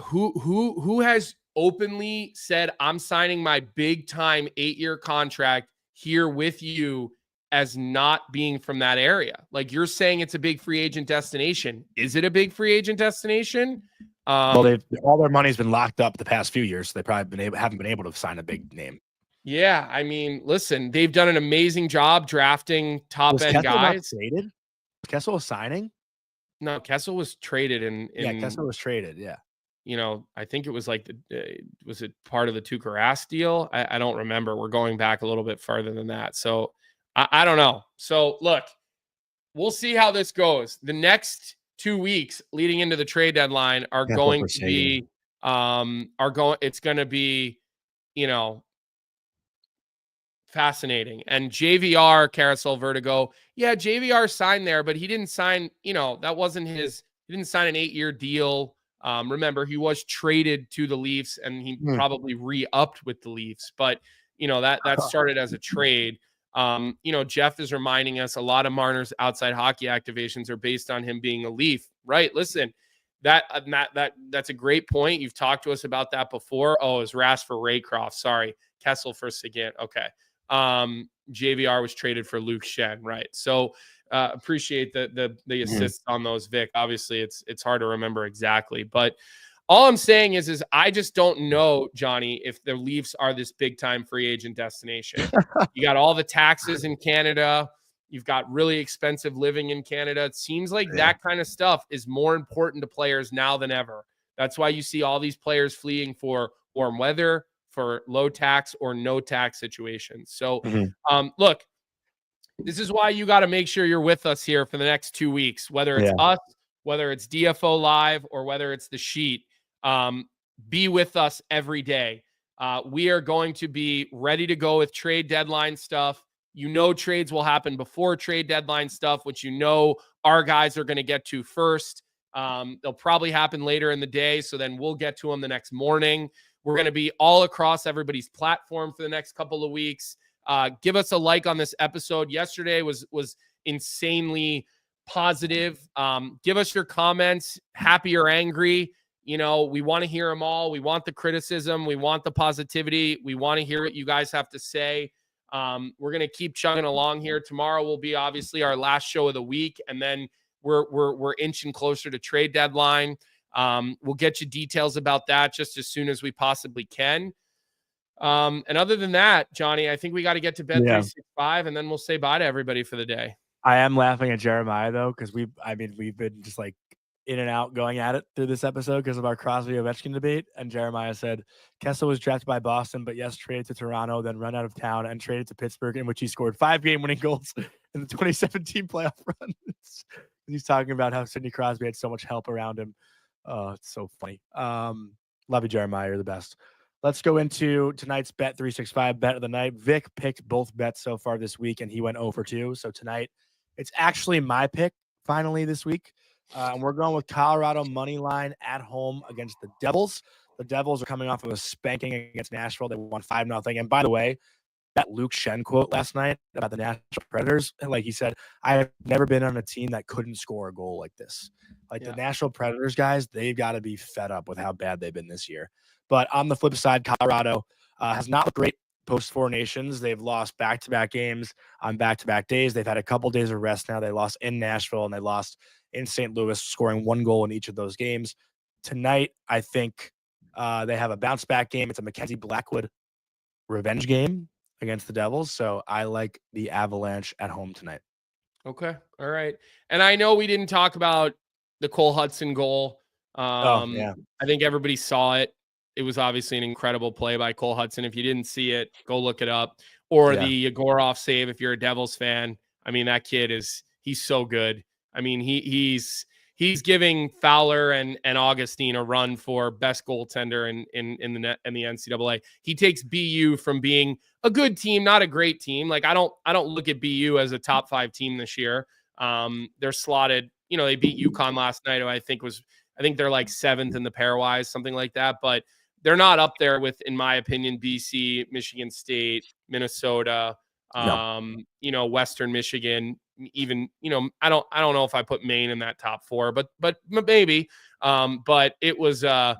B: Who has openly said I'm signing my big time 8-year contract here with you as not being from that area? Like you're saying it's a big free agent destination. Is it a big free agent destination?
A: Well, all their money's been locked up the past few years, so they probably haven't been able to sign a big name.
B: Yeah, I mean, listen, they've done an amazing job drafting top end guys.
A: Traded? Kessel was signing?
B: No, Kessel was traded
A: Kessel was traded. Yeah.
B: I think it was like was it part of the Tuukka Rask deal? I don't remember. We're going back a little bit farther than that. So I don't know. So look, we'll see how this goes. The next 2 weeks leading into the trade deadline are going to be it's going to be, fascinating. And JVR, Carousel Vertigo. Yeah, JVR signed there, but he didn't sign, that wasn't he didn't sign an 8-year deal. Remember, he was traded to the Leafs and he probably re-upped with the Leafs, but that started as a trade. Jeff is reminding us a lot of Marner's outside hockey activations are based on him being a Leaf, right? Listen, that's a great point. You've talked to us about that before. Oh, it was Rask for Raycroft. Sorry. Kessel for Sagan. Okay. JVR was traded for Luke Shen, right? So appreciate the assists on those, Vic. Obviously, it's hard to remember exactly, but all I'm saying is I just don't know, Johnny, if the Leafs are this big time free agent destination. You got all the taxes in Canada. You've got really expensive living in Canada. It seems like that kind of stuff is more important to players now than ever. That's why you see all these players fleeing for warm weather, for low tax or no tax situations. So, look, this is why you got to make sure you're with us here for the next 2 weeks, whether it's us, whether it's DFO Live, or whether it's the sheet. Be with us every day. We are going to be ready to go with trade deadline stuff. Trades will happen before trade deadline stuff, which our guys are going to get to first. They'll probably happen later in the day, so then we'll get to them the next morning. We're going to be all across everybody's platform for the next couple of weeks. Give us a like on this episode. Yesterday was insanely positive. Give us your comments, happy or angry. We want to hear them all. We want the criticism. We want the positivity. We want to hear what you guys have to say. We're going to keep chugging along here. Tomorrow will be obviously our last show of the week, and then we're inching closer to trade deadline. We'll get you details about that just as soon as we possibly can. And other than that, Johnny, I think we got to get to bed 365, and then we'll say bye to everybody for the day.
A: I am laughing at Jeremiah though, because we've been just like in and out going at it through this episode because of our Crosby Ovechkin debate. And Jeremiah said Kessel was drafted by Boston, but traded to Toronto, then run out of town and traded to Pittsburgh, in which he scored 5 game-winning goals in the 2017 playoff run. He's talking about how Sidney Crosby had so much help around him. Oh, it's so funny. Love you, Jeremiah. You're the best. Let's go into tonight's Bet 365 bet of the night. Vic picked both bets so far this week, and he went 0 for 2. So tonight, it's actually my pick finally this week. And we're going with Colorado money line at home against the Devils. The Devils are coming off of a spanking against Nashville. They won 5-0. And by the way, that Luke Shen quote last night about the Nashville Predators, like he said, I have never been on a team that couldn't score a goal like this. The Nashville Predators guys, they've got to be fed up with how bad they've been this year. But on the flip side, Colorado has not looked great post 4 nations. They've lost back-to-back games on back-to-back days. They've had a couple days of rest now. They lost in Nashville and they lost in St. Louis, scoring 1 goal in each of those games. Tonight, I think they have a bounce-back game. It's a Mackenzie Blackwood revenge game against the Devils. So I like the Avalanche at home tonight.
B: Okay. All right. And I know we didn't talk about the Cole Hudson goal. I think everybody saw it. It was obviously an incredible play by Cole Hudson. If you didn't see it, go look it up. Or the Yegorov save if you're a Devils fan. I mean, that kid he's so good. I mean, he's giving Fowler and Augustine a run for best goaltender in the NCAA. He takes BU from being a good team, not a great team. Like I don't look at BU as a top 5 team this year. They're slotted. They beat UConn last night. I think they're like 7th in the pairwise, something like that. But they're not up there with, in my opinion, BC, Michigan State, Minnesota, Western Michigan. Even I don't know if I put Maine in that top 4, but maybe. But it was a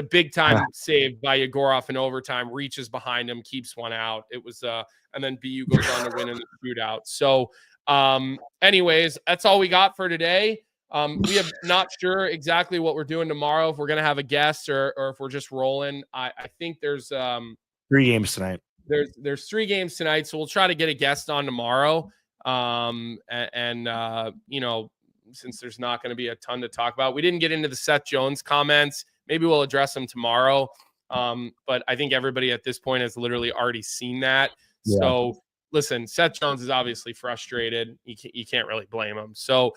B: big time save by Yegorov in overtime. Reaches behind him, keeps one out. It was and then BU goes on to win in the shootout. So, anyways, that's all we got for today. We have not sure exactly what we're doing tomorrow. If we're gonna have a guest or if we're just rolling. I think there's
A: 3 games tonight.
B: There's 3 games tonight, so we'll try to get a guest on tomorrow. Since there's not going to be a ton to talk about, we didn't get into the Seth Jones comments. Maybe we'll address them tomorrow. But I think everybody at this point has literally already seen that. Yeah. So listen, Seth Jones is obviously frustrated. You can't really blame him. So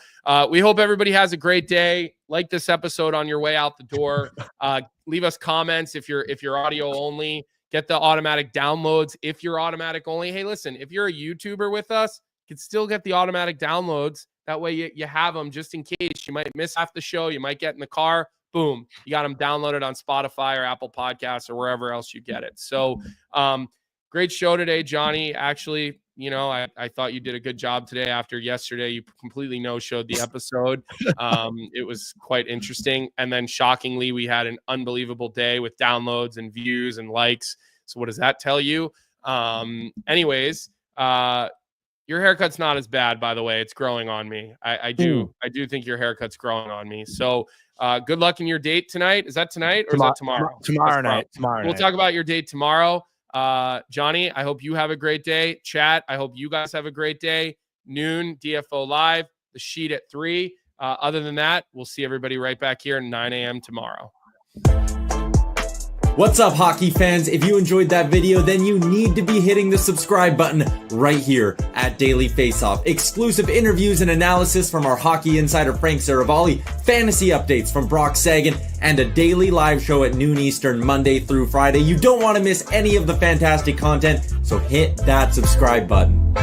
B: we hope everybody has a great day. Like this episode on your way out the door. Leave us comments if you're audio only. Get the automatic downloads if you're automatic only. Hey, listen, if you're a YouTuber with us, you can still get the automatic downloads. That way you have them just in case. You might miss half the show. You might get in the car. Boom. You got them downloaded on Spotify or Apple Podcasts or wherever else you get it. So great show today, Johnny. Actually, I thought you did a good job today after yesterday. You completely no-showed the episode. It was quite interesting. And then shockingly, we had an unbelievable day with downloads and views and likes. So what does that tell you? Anyways, your haircut's not as bad, by the way. It's growing on me. I do think your haircut's growing on me. So good luck in your date tonight. Is that tonight or is that tomorrow?
A: Tomorrow night.
B: We'll talk about your date tomorrow. Johnny, I hope you have a great day. Chat, I hope you guys have a great day. Noon, DFO Live, the sheet at 3. Other than that, we'll see everybody right back here at 9 a.m. tomorrow.
D: What's up, hockey fans? If you enjoyed that video, then you need to be hitting the subscribe button right here at Daily Faceoff. Exclusive interviews and analysis from our hockey insider Frank Saravalli, fantasy updates from Brock Sagan, and a daily live show at noon Eastern, Monday through Friday. You don't want to miss any of the fantastic content, so hit that subscribe button.